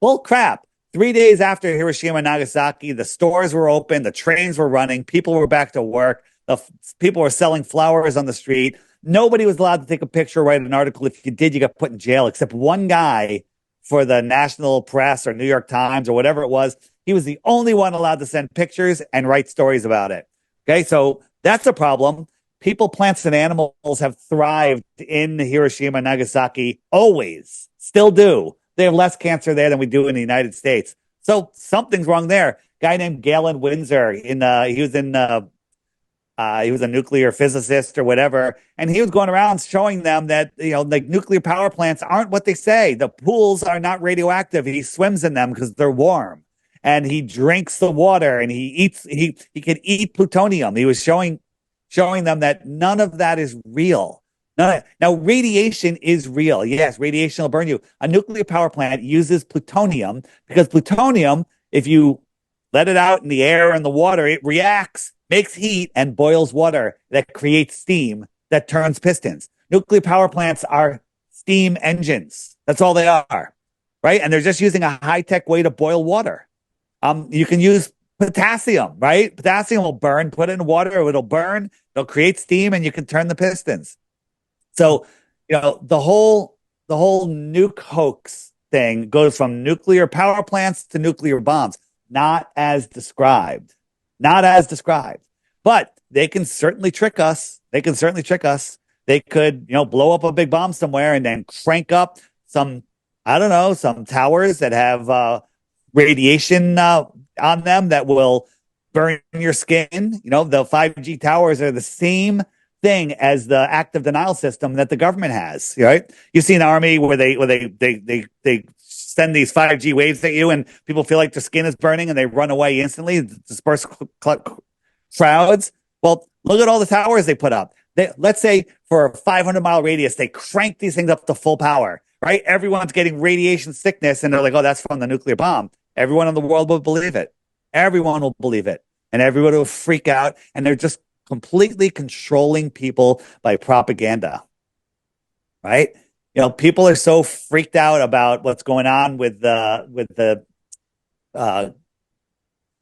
Well, crap. 3 days after Hiroshima and Nagasaki, the stores were open, the trains were running, people were back to work, people were selling flowers on the street. Nobody was allowed to take a picture, write an article. If you did, you got put in jail, except one guy for the national press or New York Times or whatever it was. He was the only one allowed to send pictures and write stories about it. Okay, so that's a problem. People, plants, and animals have thrived in Hiroshima and Nagasaki always, still do. They have less cancer there than we do in the United States. So something's wrong there. Guy named Galen Windsor he was a nuclear physicist or whatever, and he was going around showing them that like nuclear power plants aren't what they say. The pools are not radioactive. He swims in them because they're warm, and he drinks the water, and he can eat plutonium. He was showing them that none of that is real. Now, radiation is real. Yes, radiation will burn you. A nuclear power plant uses plutonium because plutonium, if you let it out in the air and the water, it reacts, makes heat, and boils water that creates steam that turns pistons. Nuclear power plants are steam engines. That's all they are, right? And they're just using a high-tech way to boil water. You can use potassium, right? Potassium will burn. Put it in water, it'll burn. It'll create steam, and you can turn the pistons. So, the whole nuke hoax thing goes from nuclear power plants to nuclear bombs, not as described, but they can certainly trick us. They could, blow up a big bomb somewhere and then crank up some towers that have radiation on them that will burn your skin. The 5G towers are the same thing as the active denial system that the government has, right? You see an army where they send these 5G waves at you and people feel like their skin is burning and they run away instantly, disperse crowds. Well, look at all the towers they put up. Let's say for a 500-mile radius, they crank these things up to full power, right? Everyone's getting radiation sickness and they're like, oh, that's from the nuclear bomb. Everyone in the world will believe it. Everyone will believe it. And everyone will freak out. And they're just completely controlling people by propaganda, right? People are so freaked out about what's going on with the well,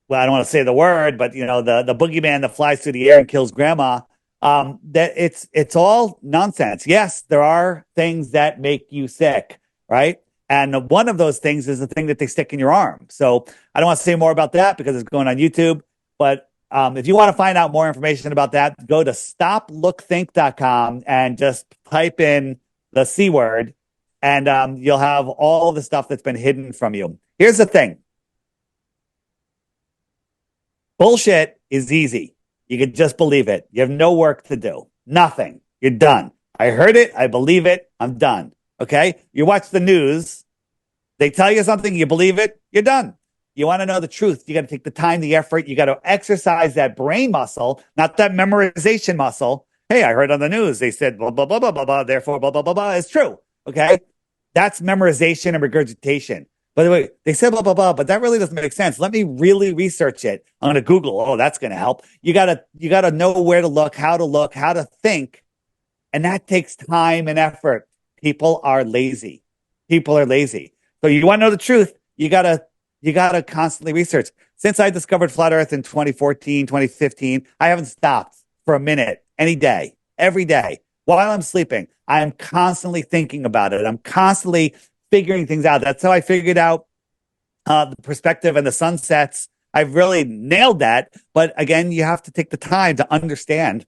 I don't want to say the word, but the boogeyman that flies through the air and kills grandma. That it's all nonsense. Yes, there are things that make you sick, right? And one of those things is the thing that they stick in your arm. So I don't want to say more about that because it's going on YouTube. But if you want to find out more information about that, go to stoplookthink.com and just type in the C word, and you'll have all the stuff that's been hidden from you. Here's the thing. Bullshit is easy. You can just believe it. You have no work to do. Nothing. You're done. I heard it. I believe it. I'm done. Okay? You watch the news. They tell you something. You believe it. You're done. You want to know the truth. You got to take the time, the effort. You got to exercise that brain muscle, not that memorization muscle. Hey, I heard on the news, they said blah, blah, blah, blah, blah, blah, therefore blah, blah, blah, blah. It's true. Okay? That's memorization and regurgitation. By the way, they said blah, blah, blah, but that really doesn't make sense. Let me really research it. I'm going to Google. Oh, that's going to help. You got to know where to look, how to think. And that takes time and effort. People are lazy. So you want to know the truth. You got to constantly research. Since I discovered flat earth in 2014, 2015, I haven't stopped for a minute, any day, every day. While I'm sleeping, I am constantly thinking about it. I'm constantly figuring things out. That's how I figured out the perspective and the sunsets. I've really nailed that. But again, you have to take the time to understand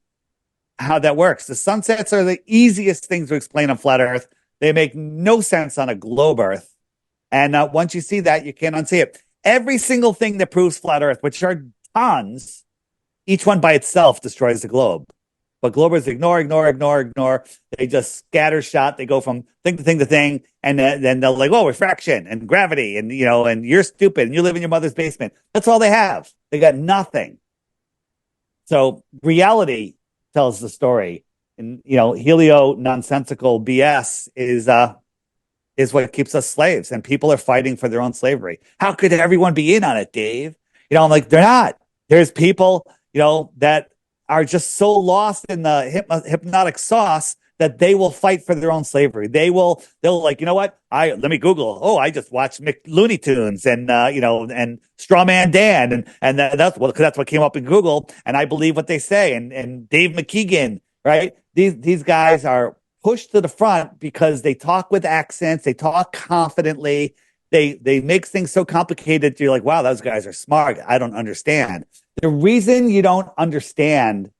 how that works. The sunsets are the easiest things to explain on flat earth. They make no sense on a globe earth. And once you see that, you can't unsee it. Every single thing that proves flat earth, which are tons, each one by itself destroys the globe. But globers ignore. They just scatter shot. They go from thing to thing to thing. And then they're like, oh, refraction and gravity. And, and you're stupid and you live in your mother's basement. That's all they have. They got nothing. So reality tells the story. And, helio nonsensical BS is what keeps us slaves. And people are fighting for their own slavery. How could everyone be in on it, Dave? I'm like, they're not. There's people, that are just so lost in the hypnotic sauce that they will fight for their own slavery. They'll like, let me Google. Oh, I just watched Looney Tunes and, and Strawman Dan. And that's what came up in Google. And I believe what they say. And Dave McKeegan, right? These guys are pushed to the front because they talk with accents. They talk confidently. they make things so complicated. You're like, wow, those guys are smart. I don't understand. The reason you don't understand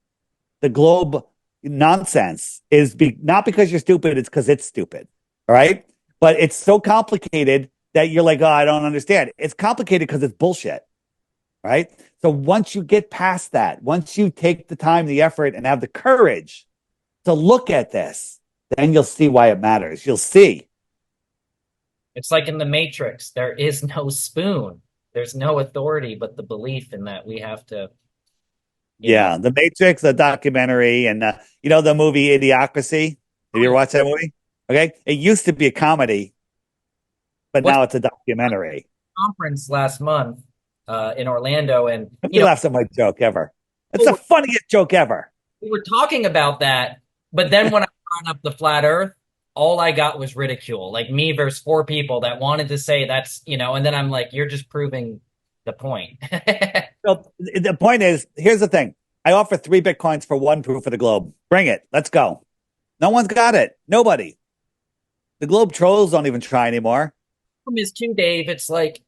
the globe nonsense is not because you're stupid, it's because it's stupid. All right. But it's so complicated that you're like, oh, I don't understand. It's complicated because it's bullshit. Right. So once you get past that, once you take the time, the effort, and have the courage to look at this, then you'll see why it matters. You'll see. It's like in the Matrix, there is no spoon. There's no authority but the belief in that we have to, you know. Yeah. The Matrix, the documentary, and the movie Idiocracy. Have Oh, you ever yeah. watched that movie? Okay. It used to be a comedy, but What's now the it's a documentary. conference last month in Orlando? And, You laughed at my joke ever. It's the people funniest joke ever. we were talking about that, but then when I brought up the flat Earth, all I got was ridicule. Like me versus four people that wanted to say that's, and then I'm like, you're just proving the point. So the point is, here's the thing. I offer 3 Bitcoins for one proof of the globe. Bring it. Let's go. No one's got it. Nobody. The globe trolls don't even try anymore. Problem is too, Dave, it's like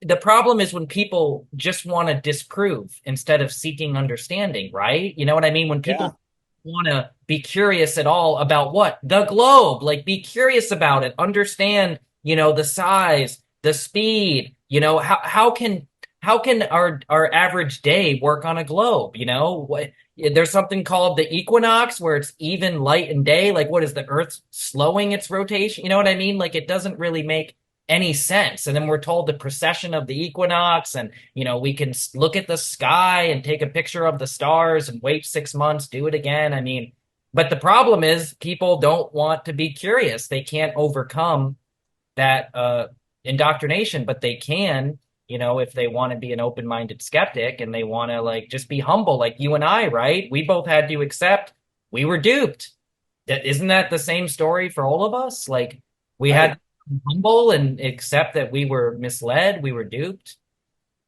the problem is when people just want to disprove instead of seeking understanding, right? You know what I mean? When Yeah. people want to be curious at all about what? The globe, like be curious about it, understand, the size, the speed, how can our average day work on a globe, What there's something called the equinox where it's even light and day, like what is the earth slowing its rotation? You know what I mean? Like it doesn't really make any sense. And then we're told the precession of the equinox, and we can look at the sky and take a picture of the stars and wait 6 months, do it again. I mean, but the problem is people don't want to be curious. They can't overcome that indoctrination, but they can, if they want to be an open-minded skeptic and they want to like just be humble, like you and I, right? We both had to accept we were duped. Isn't that the same story for all of us? Like we had Right. to be humble and accept that we were misled, we were duped.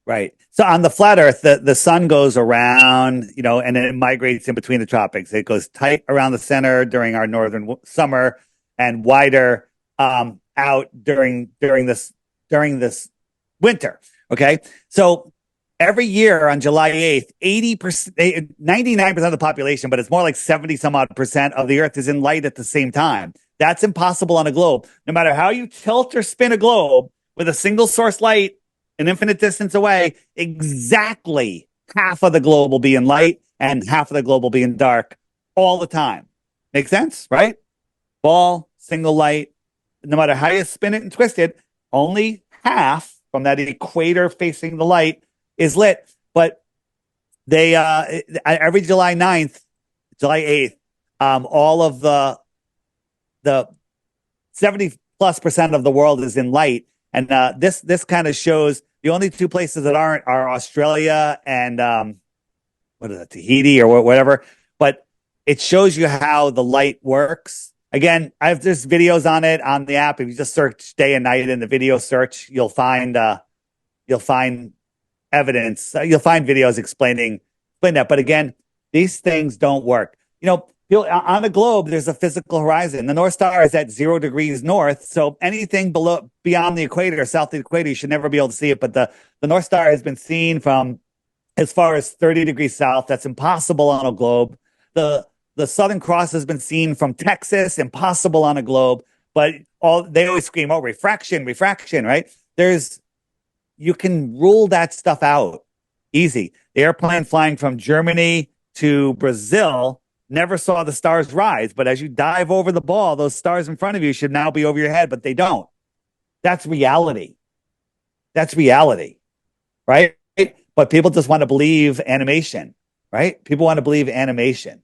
Right. So on the flat Earth, the sun goes around, and then it migrates in between the tropics. It goes tight around the center during our northern summer and wider out during this winter. Okay. So every year on July 8th, 80%, 99% of the population, but it's more like 70 some odd percent of the Earth is in light at the same time. That's impossible on a globe. No matter how you tilt or spin a globe with a single source light an infinite distance away, exactly half of the globe will be in light and half of the globe will be in dark all the time. Make sense, right? Ball, single light, no matter how you spin it and twist it, only half from that equator facing the light is lit. But they every July 9th, July 8th, all of the 70+% of the world is in light. And this kind of shows the only two places that aren't are Australia and what is it, Tahiti or whatever. But it shows you how the light works. Again, there's videos on it on the app. If you just search day and night in the video search, you'll find evidence. You'll find videos explain that. But again, these things don't work. On the globe, there's a physical horizon. The North Star is at 0 degrees north. So anything beyond the equator, south of the equator, you should never be able to see it. But the North Star has been seen from as far as 30 degrees south. That's impossible on a globe. The Southern Cross has been seen from Texas, impossible on a globe. But they always scream, oh, refraction, right? You can rule that stuff out easy. The airplane flying from Germany to Brazil never saw the stars rise, but as you dive over the ball, those stars in front of you should now be over your head, but they don't. That's reality. Right? But people just want to believe animation, right? People want to believe animation.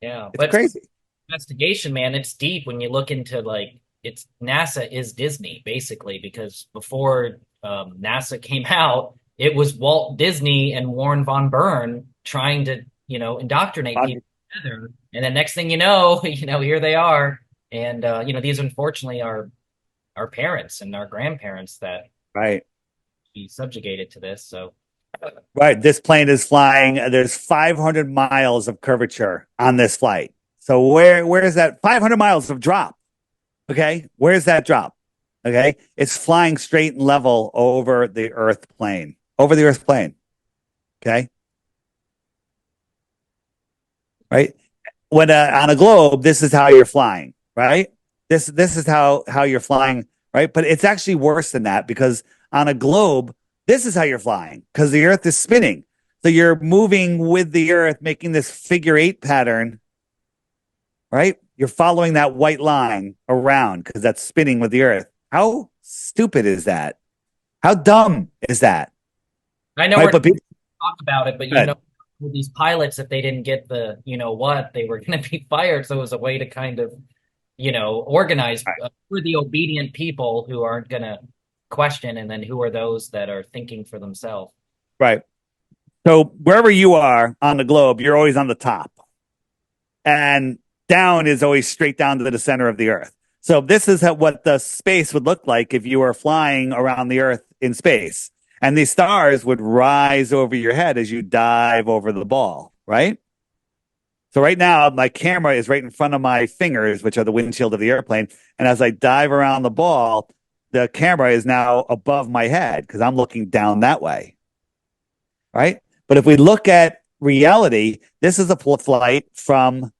Yeah, It's but crazy. investigation, man, it's deep when you look into like it's NASA is Disney basically because before NASA came out, it was Walt Disney and Warren von Bern trying to indoctrinate people together, and then next thing you know, here they are, and these unfortunately are our parents and our grandparents that Right. be subjugated to this. So Right. This plane is flying. There's 500 miles of curvature on this flight. So where is that 500 miles of drop? Okay. Where's that drop? Okay. It's flying straight and level over the Earth plane, over the Earth plane. Okay. Right. When on a globe, this is how you're flying, right? This is how you're flying, right? But it's actually worse than that because on a globe, this is how you're flying because the Earth is spinning. So you're moving with the Earth, making this figure eight pattern, right? You're following that white line around because that's spinning with the Earth. How stupid is that? How dumb is that? I know Right? we're But people, talk about it, but with these pilots, if they didn't get the, what, they were going to be fired. So it was a way to kind of, organize who are the obedient people who aren't going to question, and then who are those that are thinking for themselves. right. So wherever you are on the globe, you're always on the top. And down is always straight down to the center of the Earth. So this is what the space would look like if you were flying around the Earth in space. And these stars would rise over your head as you dive over the ball, right? So right now, my camera is right in front of my fingers, which are the windshield of the airplane. And as I dive around the ball, the camera is now above my head because I'm looking down that way, right? But if we look at reality, this is a flight from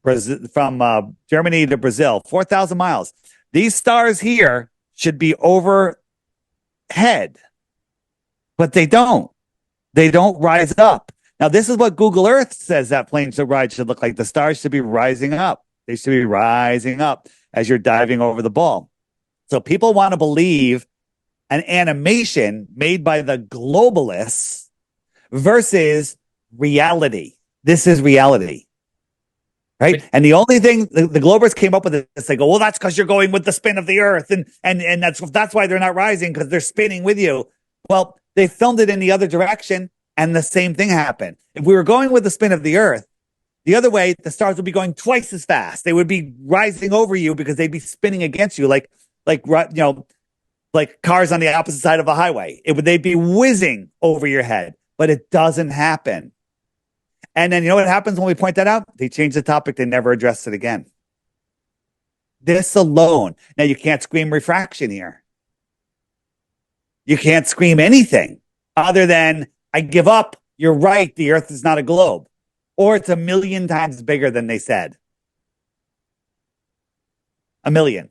Brazil, from Germany to Brazil, 4,000 miles. These stars here should be overhead, but they don't. They don't rise up. Now, this is what Google Earth says that plane should look like. The stars should be rising up. They should be rising up as you're diving over the ball. So people want to believe an animation made by the globalists versus reality. This is reality. Right. And the only thing the globers came up with is they go, well, that's because you're going with the spin of the Earth. And that's why they're not rising, because they're spinning with you. Well, they filmed it in the other direction and the same thing happened. If we were going with the spin of the Earth, the other way, the stars would be going twice as fast. They would be rising over you because they'd be spinning against you like cars on the opposite side of a highway. They'd be whizzing over your head, but it doesn't happen. And then you know what happens when we point that out? They change the topic. They never address it again. This alone. Now, you can't scream refraction here. You can't scream anything other than, I give up. You're right. The Earth is not a globe. Or it's 1,000,000 times bigger than they said. 1,000,000.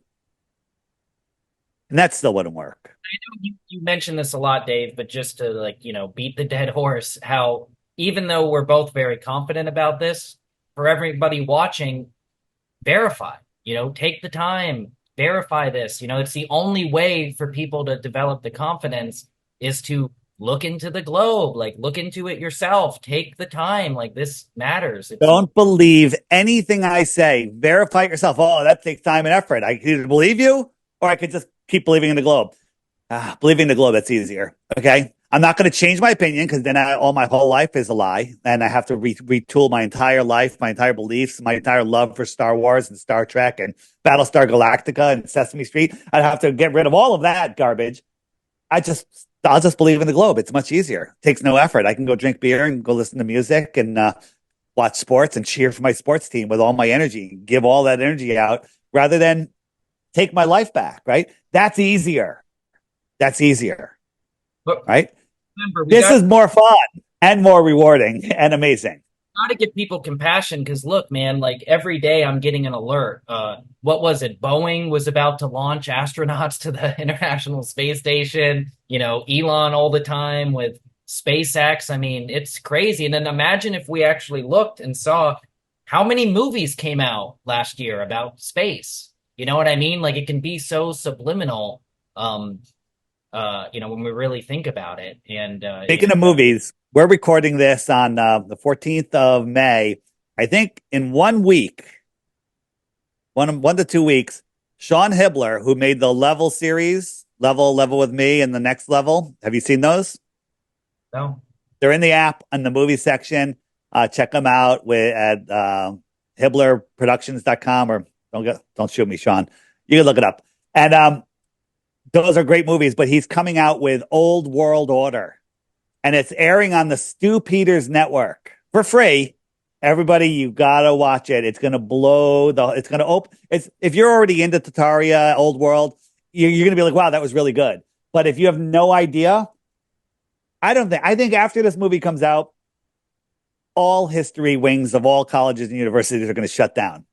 And that still wouldn't work. I know you mentioned this a lot, Dave, but just to beat the dead horse, how even though we're both very confident about this, for everybody watching, verify, take the time, verify this. It's the only way for people to develop the confidence is to look into the globe, look into it yourself, take the time. This matters. Don't believe anything I say. Verify it yourself. Oh, that takes time and effort. I could either believe you or I could just keep believing in the globe. Believing in the globe, that's easier. Okay. I'm not going to change my opinion because then all my whole life is a lie. And I have to retool my entire life, my entire beliefs, my entire love for Star Wars and Star Trek and Battlestar Galactica and Sesame Street. I'd have to get rid of all of that garbage. I'll just believe in the globe. It's much easier. It takes no effort. I can go drink beer and go listen to music and watch sports and cheer for my sports team with all my energy, give all that energy out rather than take my life back, right? That's easier. That's easier. But right? Remember, this is more fun and more rewarding and amazing. Got to give people compassion because look, man, every day I'm getting an alert. What was it? Boeing was about to launch astronauts to the International Space Station. Elon all the time with SpaceX. I mean, it's crazy. And then imagine if we actually looked and saw how many movies came out last year about space. You know what I mean? It can be so subliminal. When we really think about it. And speaking of movies, we're recording this on the 14th of May. I think in 1 week, one to 2 weeks, Sean Hibbler, who made the Level series, Level with Me, and the Next Level. Have you seen those? No. They're in the app in the movie section. Check them out at HibblerProductions.com, or don't shoot me, Sean. You can look it up. And those are great movies, but he's coming out with Old World Order, and it's airing on the Stu Peters Network for free. Everybody, you gotta watch it. It's gonna blow it's gonna open. If you're already into Tataria, Old World, you're going to be like, wow, that was really good. But if you have no idea, I think after this movie comes out, all history wings of all colleges and universities are going to shut down.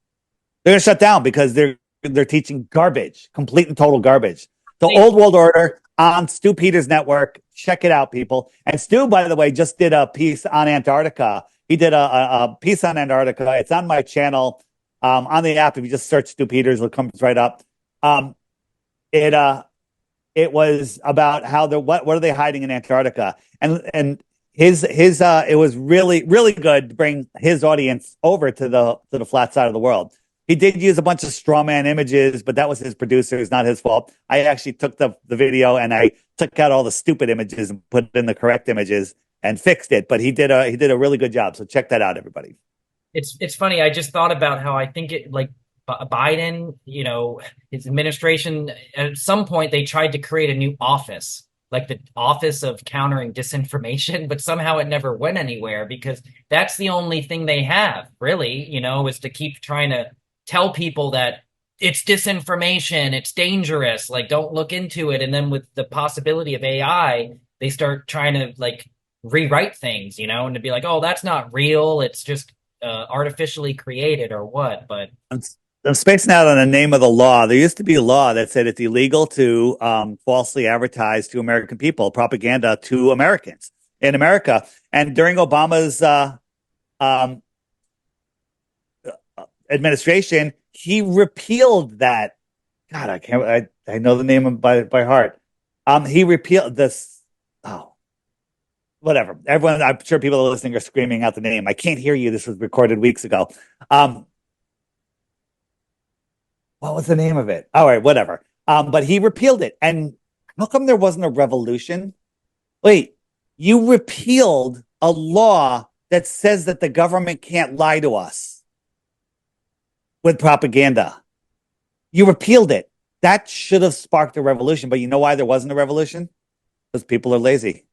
They're going to shut down because they're teaching garbage, complete and total garbage. The They, Old World Order on Stu Peters' network. Check it out, people. And Stu, by the way, just did a piece on Antarctica. He did a piece on Antarctica. It's on my channel on the app. If you just search Stu Peters, it comes right up. Um, it it was about how the what are they hiding in Antarctica, and his it was really good to bring his audience over to the flat side of the world. He did use a bunch of straw man images, but that was his producers, not his fault. I actually took the video and I took out all the stupid images and put in the correct images and fixed it. But he did a really good job. So check that out, everybody. it's funny. I just thought about how I think it like Biden, his administration, at some point they tried to create a new office, like the Office of Countering Disinformation, but somehow it never went anywhere because that's the only thing they have, really, is to keep trying to tell people that it's disinformation, it's dangerous, like don't look into it. And then with the possibility of AI, they start trying to like rewrite things, and to be like, oh, that's not real, it's just artificially created or what. But I'm, I'm spacing out on the name of the law. There used to be a law that said it's illegal to falsely advertise to American people, propaganda to Americans in America. And during Obama's um, administration, he repealed that. God, I can't. I know the name by heart. He repealed this. Oh, whatever. Everyone, I'm sure people listening are screaming out the name. I can't hear you. This was recorded weeks ago. Um, what was the name of it? All right, whatever. But he repealed it. And how come there wasn't a revolution? Wait, you repealed a law that says that the government can't lie to us with propaganda. You repealed it. That should have sparked a revolution. But you know why there wasn't a revolution? Because people are lazy.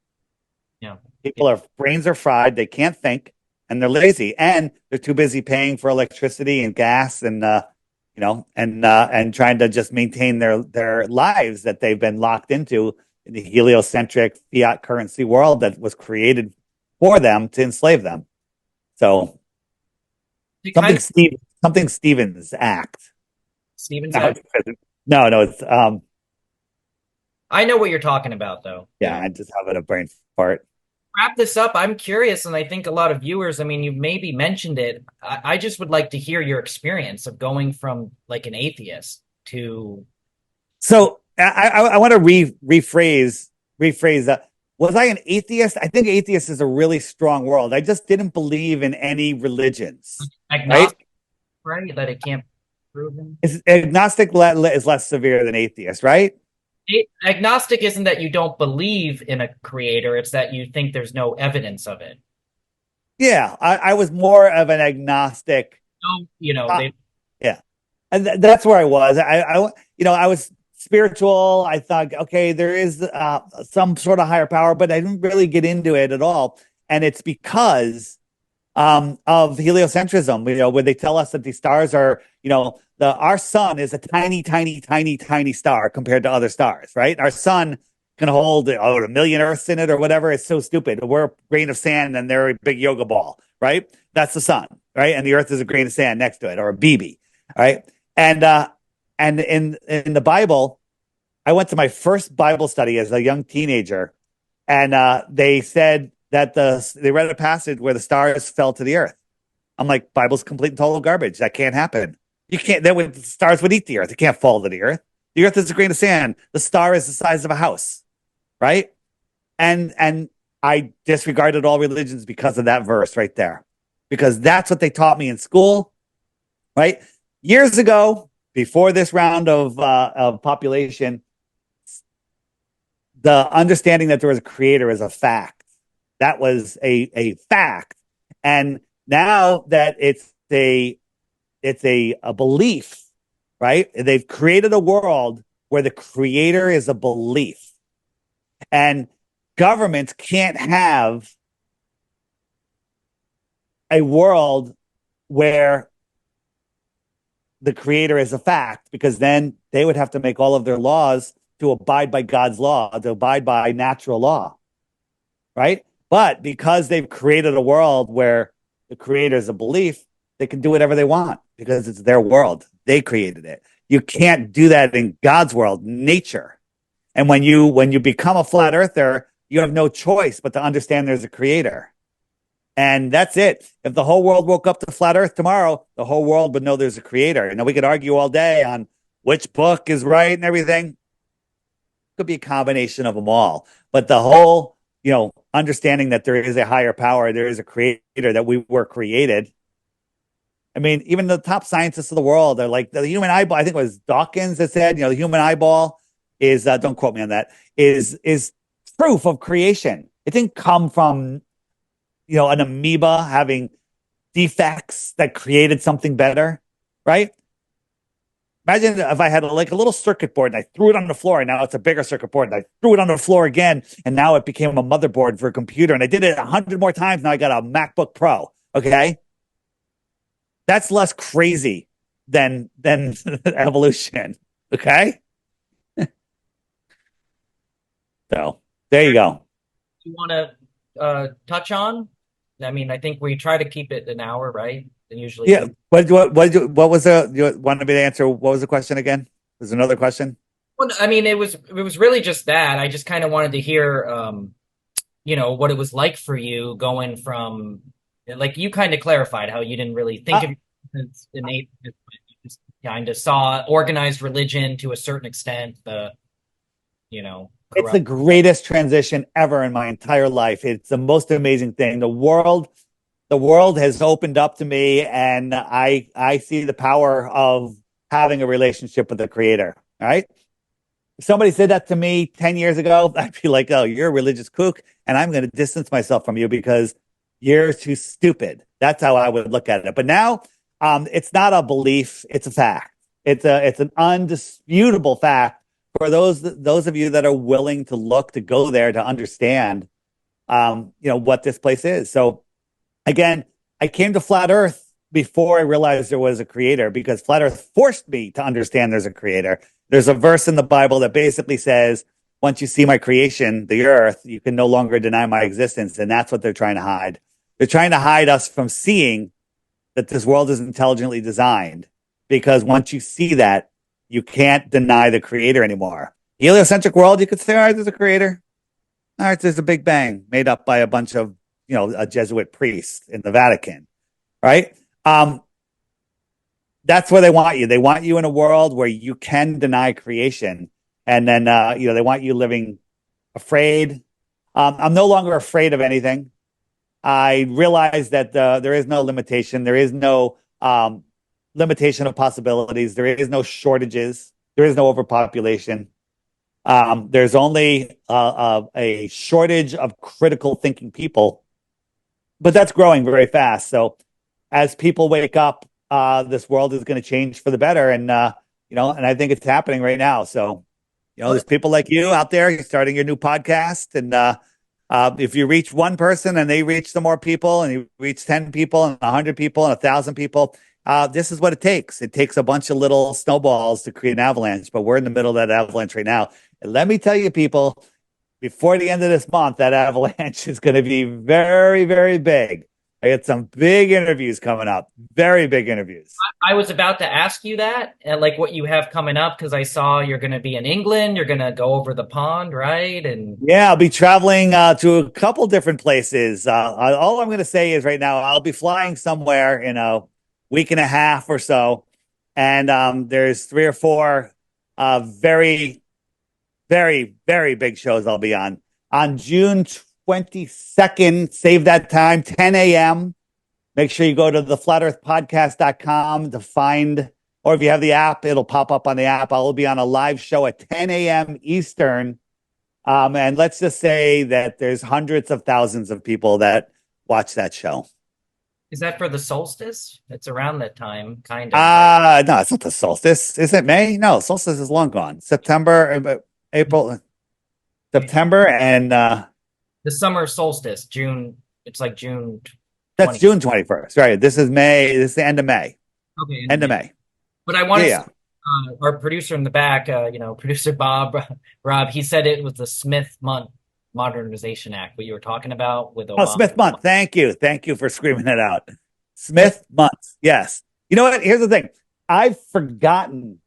yeah, People are brains are fried. They can't think, and they're lazy, and they're too busy paying for electricity and gas, and and trying to just maintain their lives that they've been locked into in the heliocentric fiat currency world that was created for them to enslave them. So it kind of something Stevens Act. Stevens No, Act. no, it's I know what you're talking about, though. yeah, I just have a brain fart. Wrap this up. I'm curious, and I think a lot of viewers, I mean, you maybe mentioned it. I just would like to hear your experience of going from like an atheist to So I want to rephrase that. Was I an atheist? I think atheist is a really strong word. I just didn't believe in any religions, right? agnostic, right? That it can't be proven. Agnostic is less severe than atheist, right? Agnostic isn't that you don't believe in a creator, it's that you think there's no evidence of it. Yeah, I was more of an agnostic. No, Uh, they yeah, and that's where I was. I was spiritual. I thought, okay, there is some sort of higher power, but I didn't really get into it at all. And it's because of heliocentrism, where they tell us that these stars are, our sun is a tiny, tiny, tiny, tiny star compared to other stars, right? Our sun can hold a million Earths in it or whatever. It's so stupid. We're a grain of sand and they're a big yoga ball, right? That's the sun, right? And the Earth is a grain of sand next to it, or a BB, right? And in the Bible, I went to my first Bible study as a young teenager, and they said that they read a passage where the stars fell to the earth. I'm like, Bible's complete and total garbage. That can't happen. You can't. The stars would eat the earth. It can't fall to the earth. The earth is a grain of sand. The star is the size of a house, right? And I disregarded all religions because of that verse right there, because that's what they taught me in school, right? Years ago, before this round of population, the understanding that there was a creator is a fact. That was a fact. And now that it's a belief, right? They've created a world where the creator is a belief. And governments can't have a world where the creator is a fact, because then they would have to make all of their laws to abide by God's law, to abide by natural law, right? But because they've created a world where the creator is a belief, they can do whatever they want because it's their world. They created it. You can't do that in God's world, nature. And when you become a flat earther, you have no choice but to understand there's a creator. And that's it. If the whole world woke up to flat earth tomorrow, the whole world would know there's a creator. And we could argue all day on which book is right and everything. Could be a combination of them all. But the whole, understanding that there is a higher power, there is a creator, that we were created. I mean, even the top scientists of the world are like, the human eyeball, I think it was Dawkins that said, the human eyeball is, don't quote me on that, is proof of creation. It didn't come from, an amoeba having defects that created something better, right? Imagine if I had a little circuit board and I threw it on the floor, and now it's a bigger circuit board, and I threw it on the floor again, and now it became a motherboard for a computer, and I did it 100 more times. Now I got a MacBook Pro. Okay, that's less crazy than evolution. Okay, so there you go. You want to touch on? I mean, I think we try to keep it an hour, right? And usually, Yeah. What was you wanted me to answer? What was the question again? There's another question. well, I mean, it was really just that. I just kind of wanted to hear, what it was like for you going from, like, you kind of clarified how you didn't really think Uh, of it as innate, you just kind of saw organized religion to a certain extent, it's the corrupt. greatest transition ever in my entire life. It's the most amazing thing. The world has opened up to me, and I see the power of having a relationship with the creator. All right. If somebody said that to me 10 years ago, I'd be like, oh, you're a religious kook, and I'm going to distance myself from you because you're too stupid. That's how I would look at it. But now, it's not a belief, it's a fact. It's an undisputable fact for those of you that are willing to look, to go there, to understand what this place is. So again, I came to flat earth before I realized there was a creator, because flat earth forced me to understand there's a creator. There's a verse in the Bible that basically says, once you see my creation, the earth, you can no longer deny my existence. And that's what they're trying to hide. They're trying to hide us from seeing that this world is intelligently designed, because once you see that, you can't deny the creator anymore. Heliocentric world, you could say, all right, there's a creator. All right, there's a big bang made up by a bunch of, a Jesuit priest in the Vatican, right? That's where they want you. They want you in a world where you can deny creation. And then, they want you living afraid. I'm no longer afraid of anything. I realize that there is no limitation. There is no limitation of possibilities. There is no shortages. There is no overpopulation. There's only a shortage of critical thinking people, but that's growing very fast. So as people wake up, this world is going to change for the better. And, and I think it's happening right now. So, there's people like you out there, you're starting your new podcast. And if you reach one person and they reach some more people, and you reach 10 people and 100 people and 1,000 people, this is what it takes. It takes a bunch of little snowballs to create an avalanche, but we're in the middle of that avalanche right now. And let me tell you, people, before the end of this month, that avalanche is going to be very, very big. I got some big interviews coming up, very big interviews. I was about to ask you that, and like what you have coming up, because I saw you're going to be in England. You're going to go over the pond, right? And Yeah, I'll be traveling to a couple different places. All I'm going to say is right now, I'll be flying somewhere in a week and a half or so. And there's 3 or 4 very, very, very big shows I'll be on. On June 22nd, save that time, 10 a.m. Make sure you go to theflatearthpodcast.com to find, or if you have the app, it'll pop up on the app. I'll be on a live show at 10 a.m. Eastern. And let's just say that there's hundreds of thousands of people that watch that show. is that for the solstice? It's around that time, kind of, right? No, it's not the solstice. Is it May? No, solstice is long gone. September, April, September, and The summer solstice, June. It's like June that's 20. June 21st. Right. This is May. This is the end of May. Okay, in the End of May. May. But I Yeah, wanted to, yeah. our producer in the back, producer Bob, Rob, he said it was the Modernization Act, what you were talking about with Oh, Obama. Smith Month. Thank you. Thank you for screaming it out. Smith Month. Yes. You know what? Here's the thing. I've forgotten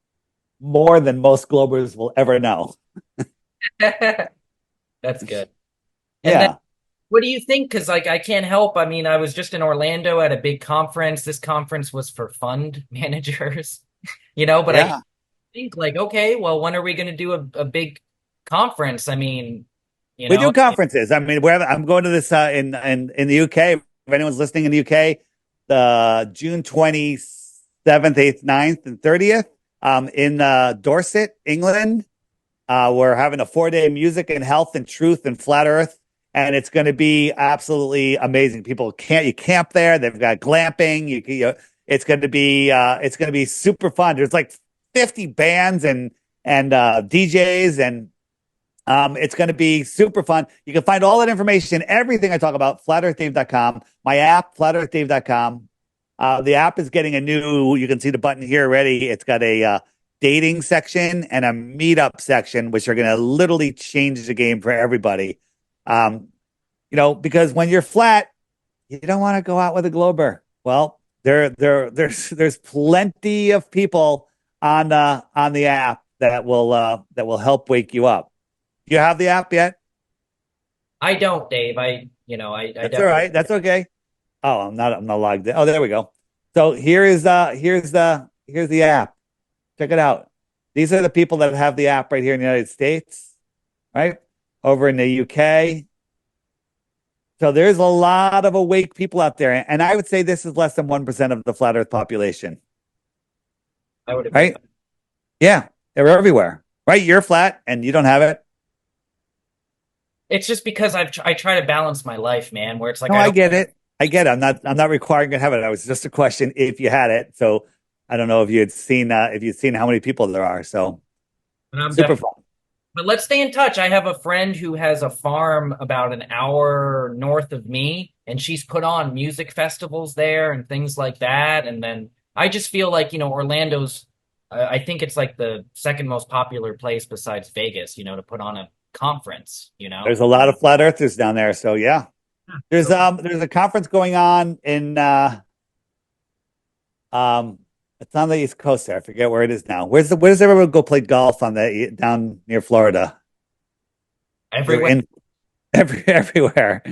more than most Globers will ever know. That's good. And then Yeah. what do you think? Because like I can't help. I mean, I was just in Orlando at a big conference. This conference was for fund managers, but I Yeah. think like, okay, well, when are we going to do a big conference? I mean, you We know, do conferences. I mean, I'm going to this in the UK. If anyone's listening in the UK, the June 27th, 8th, 9th, and 30th, in Dorset, England. We're having a 4-day music and health and truth and flat earth. And it's going to be absolutely amazing. People can't you camp there. They've got glamping. It's going to be super fun. There's like 50 bands and DJs and it's going to be super fun. You can find all that information, everything I talk about, flatearthdave.com. My app, flatearthdave.com. The app is getting you can see the button here already. It's got a dating section and a meetup section, which are going to literally change the game for everybody. Um, because when you're flat, you don't want to go out with a Glober. Well, there's plenty of people on the app that will help wake you up. Do you have the app yet? I don't, Dave. I That's all definitely. right. That's okay. Oh, I'm not logged in. Oh, there we go. So here's the app. Check it out. These are the people that have the app right here in the United States, right? Over in the UK. So there's a lot of awake people out there. And I would say this is less than 1% of the flat earth population, I would agree. right? Yeah. They're everywhere, right? You're flat and you don't have it. It's just because I try to balance my life, man, where it's like No, I I don't. get it. I get it. I'm not requiring you to have it. I was just a question if you had it. So I don't know if you'd seen how many people there are. So And I'm super definitely. fun. But let's stay in touch. I have a friend who has a farm about an hour north of me, and she's put on music festivals there and things like that. And then I just feel like, Orlando's, I think it's like the second most popular place besides Vegas, to put on a conference. There's a lot of flat earthers down there. So yeah. So There's a conference going on in um it's on the East Coast there. I forget where it is now. Where's everyone go play golf on the down near Florida? They're everywhere. in everywhere.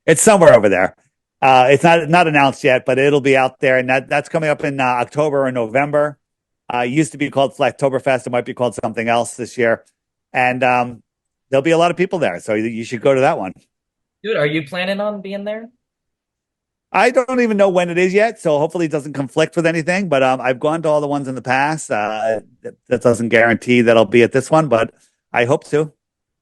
It's somewhere over there. It's not announced yet, but it'll be out there, and that's coming up in October or November. It used to be called Flagtoberfest. It might be called something else this year, and there'll be a lot of people there, so you should go to that one. Dude, are you planning on being there? I don't even know when it is yet, so hopefully it doesn't conflict with anything. But I've gone to all the ones in the past. That doesn't guarantee that I'll be at this one, but I hope to.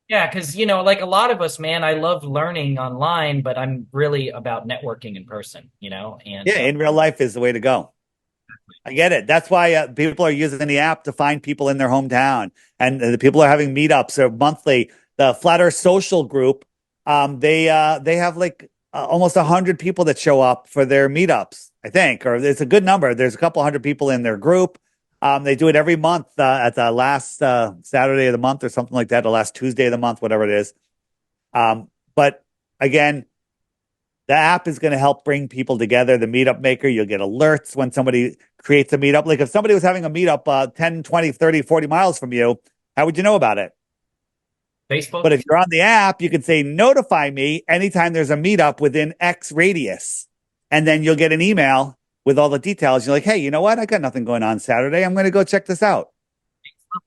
Yeah, because like a lot of us, man, I love learning online, but I'm really about networking in person, and Yeah, in real life is the way to go. I get it. That's why people are using the app to find people in their hometown, and the people are having meetups or monthly. The Flat Earth Social Group, they have like almost 100 people that show up for their meetups. I think, or it's a good number. There's a couple hundred people in their group. They do it every month at the last Saturday of the month or something like that, the last Tuesday of the month, whatever it is. But again, the app is going to help bring people together. The meetup maker, you'll get alerts when somebody creates a meetup. Like if somebody was having a meetup 10, 20, 30, 40 miles from you, how would you know about it? Facebook. But if you're on the app, you can say, notify me anytime there's a meetup within X radius. And then you'll get an email with all the details. You're like, hey, you know what? I got nothing going on Saturday. I'm going to go check this out.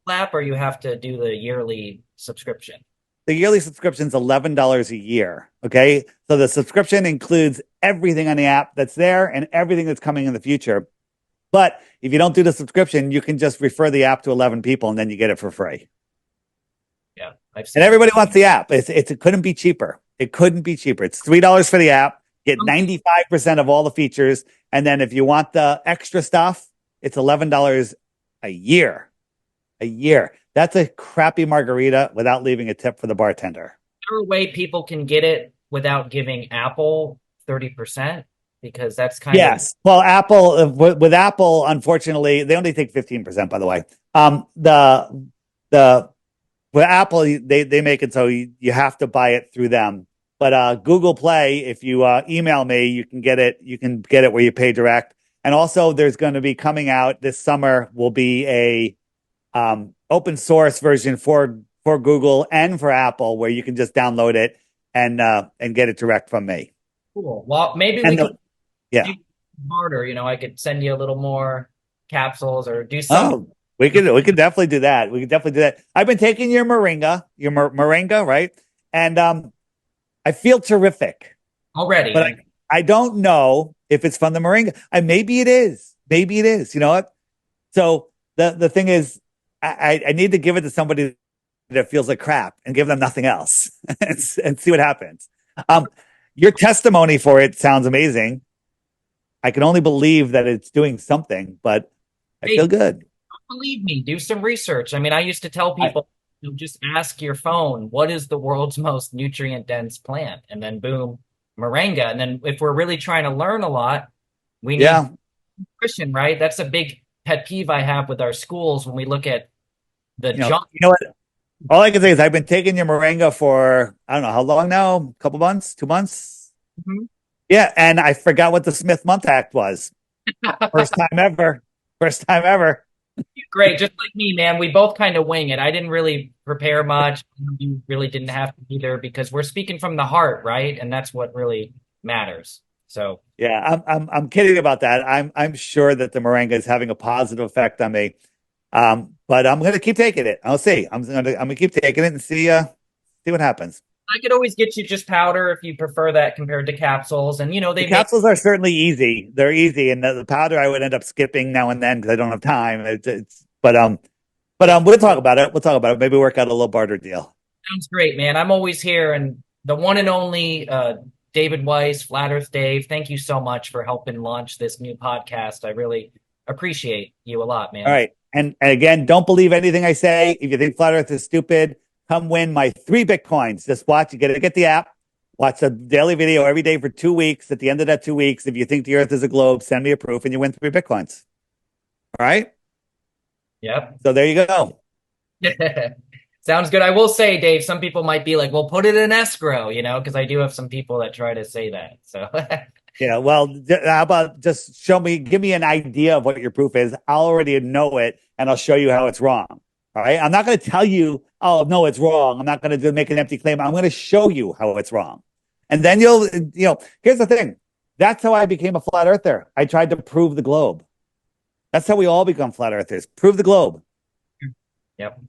App, or you have to do the yearly subscription. The yearly subscription is $11 a year. Okay. So the subscription includes everything on the app that's there and everything that's coming in the future. But if you don't do the subscription, you can just refer the app to 11 people and then you get it for free. Yeah, I've And seen that. everybody wants the app. It couldn't be cheaper. It couldn't be cheaper. It's $3 for the app, get 95% of all the features. And then if you want the extra stuff, it's $11 a year. A year. That's a crappy margarita without leaving a tip for the bartender. There a way people can get it without giving Apple 30%? Because that's kind of Yes. Well, Apple with Apple, unfortunately, they only take 15%, by the way. The with Apple, they make it so you have to buy it through them. But Google Play, if you email me, you can get it. You can get it where you pay direct. And also, there's going to be coming out this summer will be a open source version for Google and for Apple where you can just download it and get it direct from me. cool. Well, maybe we And can yeah. do barter. I could send you a little more capsules or do something. Oh, we could definitely do that. We could definitely do that. I've been taking your moringa, moringa, right? And I feel terrific, Already. but I don't know if it's from the moringa. Maybe it is. Maybe it is. You know what? So the thing is, I need to give it to somebody that feels like crap and give them nothing else and see what happens. Um, your testimony for it sounds amazing. I can only believe that it's doing something, but I Hey, feel good. believe me, do some research. I mean, I used to tell I, people, just ask your phone, what is the world's most nutrient dense plant? And then boom, moringa. And then if we're really trying to learn a lot, we need yeah, nutrition, right? That's a big pet peeve I have with our schools when we look at the junk. you know what? All I can say is I've been taking your moringa for I don't know how long now, a couple months, 2 months. Mhm. Yeah, and I forgot what the Smith Month Act was. First time ever. First time ever. Great, just like me, man. We both kind of wing it. I didn't really prepare much. You really didn't have to either because we're speaking from the heart, right? And that's what really matters. So, Yeah, I'm kidding about that. I'm sure that the moringa is having a positive effect on me. But I'm gonna keep taking it. I'll see. I'm gonna keep taking it and see what happens. I could always get you just powder if you prefer that compared to capsules. And The they make capsules are certainly easy. They're easy, and the powder I would end up skipping now and then because I don't have time. But we'll talk about it. We'll talk about it. Maybe work out a little barter deal. sounds great, man. I'm always here. And the one and only David Weiss, Flat Earth Dave, thank you so much for helping launch this new podcast. I really appreciate you a lot, All man. right. And again, don't believe anything I say. If you think flat Earth is stupid, come win my 3 Bitcoins. Just watch. You get the app. Watch a daily video every day for 2 weeks. At the end of that 2 weeks, if you think the Earth is a globe, send me a proof, and you win 3 Bitcoins. All right. Yep. So there you go. Sounds good. I will say, Dave, some people might be like, well, put it in escrow, because I do have some people that try to say that. So, Yeah. Well, how about just give me an idea of what your proof is. I'll already know it, and I'll show you how it's wrong. All right. I'm not going to tell you, oh, no, it's wrong. I'm not going to make an empty claim. I'm going to show you how it's wrong. And then here's the thing. That's how I became a flat earther. I tried to prove the globe. That's how we all become flat earthers. Prove the globe. yep.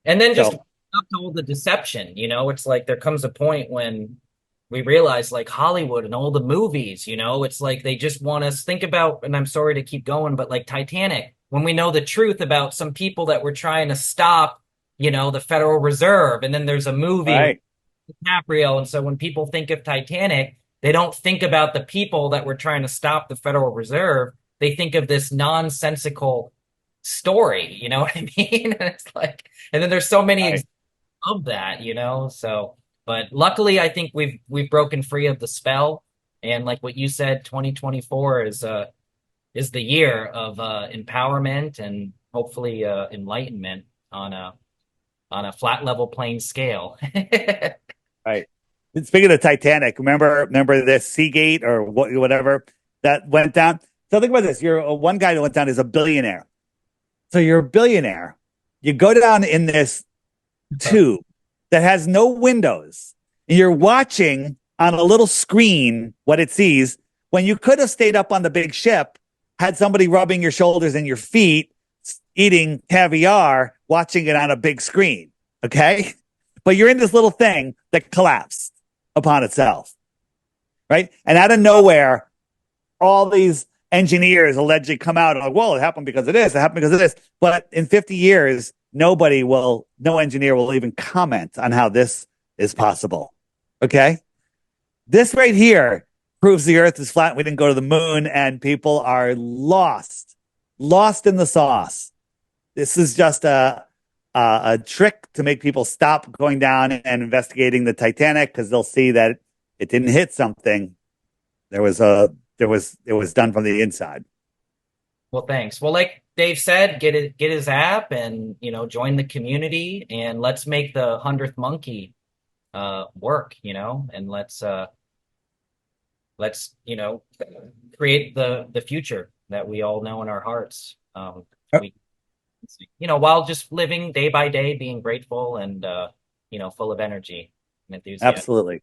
And then just So, up to all the deception, it's like there comes a point when we realize like Hollywood and all the movies, it's like they just want us think about, and I'm sorry to keep going, but like Titanic, when we know the truth about some people that were trying to stop, the Federal Reserve, and then there's a all movie with right. DiCaprio, and so when people think of Titanic, they don't think about the people that were trying to stop the Federal Reserve. They think of this nonsensical story, you know what I mean? And it's like, and then there's so many All right. of that, so but luckily I think we've broken free of the spell. And like what you said, 2024 is the year of empowerment and hopefully enlightenment on a flat level playing scale. All right. Speaking of Titanic, remember this Seagate or whatever that went down? So think about this. You're one guy that went down is a billionaire. So you're a billionaire. You go down in this tube that has no windows. And you're watching on a little screen what it sees when you could have stayed up on the big ship, had somebody rubbing your shoulders and your feet, eating caviar, watching it on a big screen. Okay. But you're in this little thing that collapsed upon itself. Right. And out of nowhere, all these engineers allegedly come out and like, well, it happened because of this. It happened because of this. But in 50 years, no engineer will even comment on how this is possible. Okay. This right here proves the earth is flat. We didn't go to the moon and people are lost in the sauce. This is just a trick to make people stop going down and investigating the Titanic because they'll see that it didn't hit something. There was it was done from the inside. Well, thanks. Well, like Dave said, get his app and join the community and let's make the 100th monkey work, and let's create the future that we all know in our hearts. We while just living day by day, being grateful and full of energy and enthusiasm. Absolutely.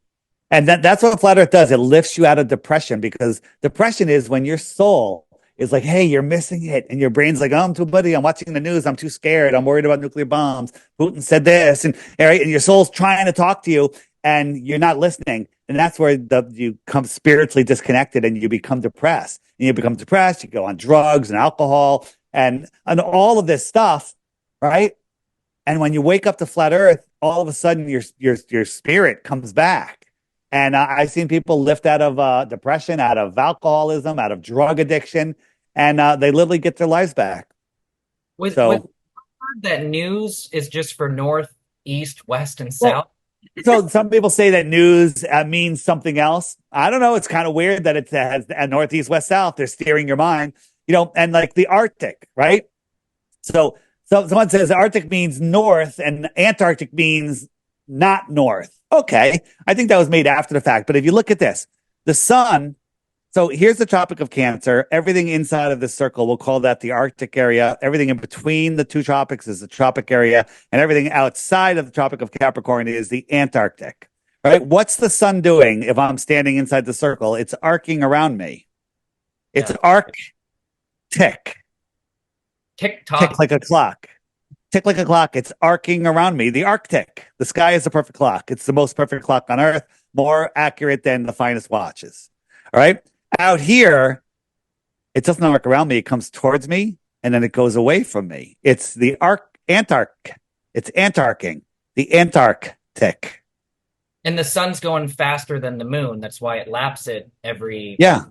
And that's what flat earth does. It lifts you out of depression, because depression is when your soul is like, hey, you're missing it. And your brain's like, oh, I'm too buddy. I'm watching the news. I'm too scared. I'm worried about nuclear bombs. Putin said this. And your soul's trying to talk to you and you're not listening. And that's where you come spiritually disconnected and you become depressed. And you become depressed. You go on drugs and alcohol and all of this stuff. Right. And when you wake up to flat earth, all of a sudden your spirit comes back. And I've seen people lift out of depression, out of alcoholism, out of drug addiction, and they literally get their lives back. With So, that news is just for north, east, west, and well, south. so some people say that news means something else. I don't know. It's kind of weird that it has a northeast, west, south. They're steering your mind, and like the Arctic, right? So someone says Arctic means north and Antarctic means not north. Okay. I think that was made after the fact. But if you look at this, the sun, so here's the Tropic of Cancer. Everything inside of this circle, we'll call that the Arctic area. Everything in between the two tropics is the tropic area. And everything outside of the Tropic of Capricorn is the Antarctic. Right? What's the sun doing if I'm standing inside the circle? It's arcing around me. It's Yeah. arc tick. Tick Tick tock. like a clock. Tick like a clock. It's arcing around me. The Arctic. The sky is the perfect clock. It's the most perfect clock on Earth, more accurate than the finest watches. All right. Out here, it doesn't arc around me. It comes towards me and then it goes away from me. It's the Antarctic. It's Antarcing. The Antarctic. And the sun's going faster than the moon. That's why it laps it every. Yeah.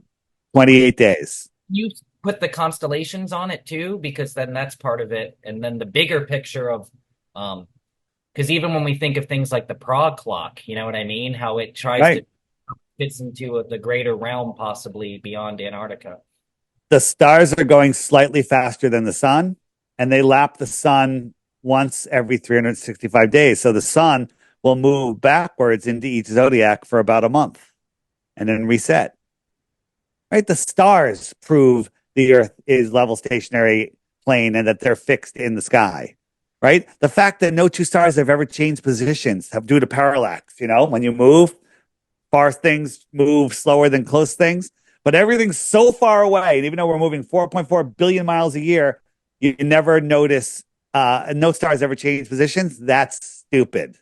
28 days. You put the constellations on it too, because then that's part of it. And then the bigger picture of, because even when we think of things like the Prague clock, you know what I mean? How it tries to Right. fits into the greater realm, possibly beyond Antarctica. The stars are going slightly faster than the sun, and they lap the sun once every 365 days. So the sun will move backwards into each zodiac for about a month and then reset. Right? The stars prove the Earth is level stationary plane and that they're fixed in the sky. Right? The fact that no two stars have ever changed positions have due to parallax. When you move, far things move slower than close things, but everything's so far away. And even though we're moving 4.4 billion miles a year, you never notice no stars ever change positions. That's stupid.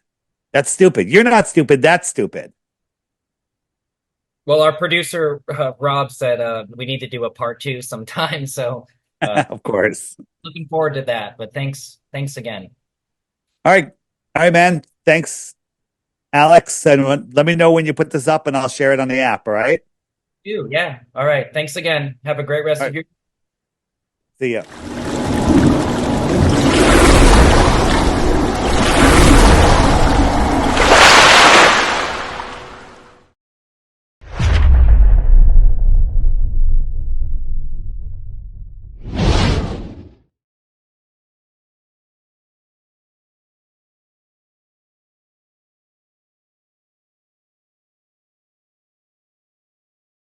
That's stupid. You're not stupid. That's stupid. Well, our producer Rob said we need to do a part two sometime, so Of course. looking forward to that. But thanks again. All right. All right, man. Thanks, Alex. And let me know when you put this up and I'll share it on the app. All right. Yeah. All right. Thanks again. Have a great rest All of right. your. See ya.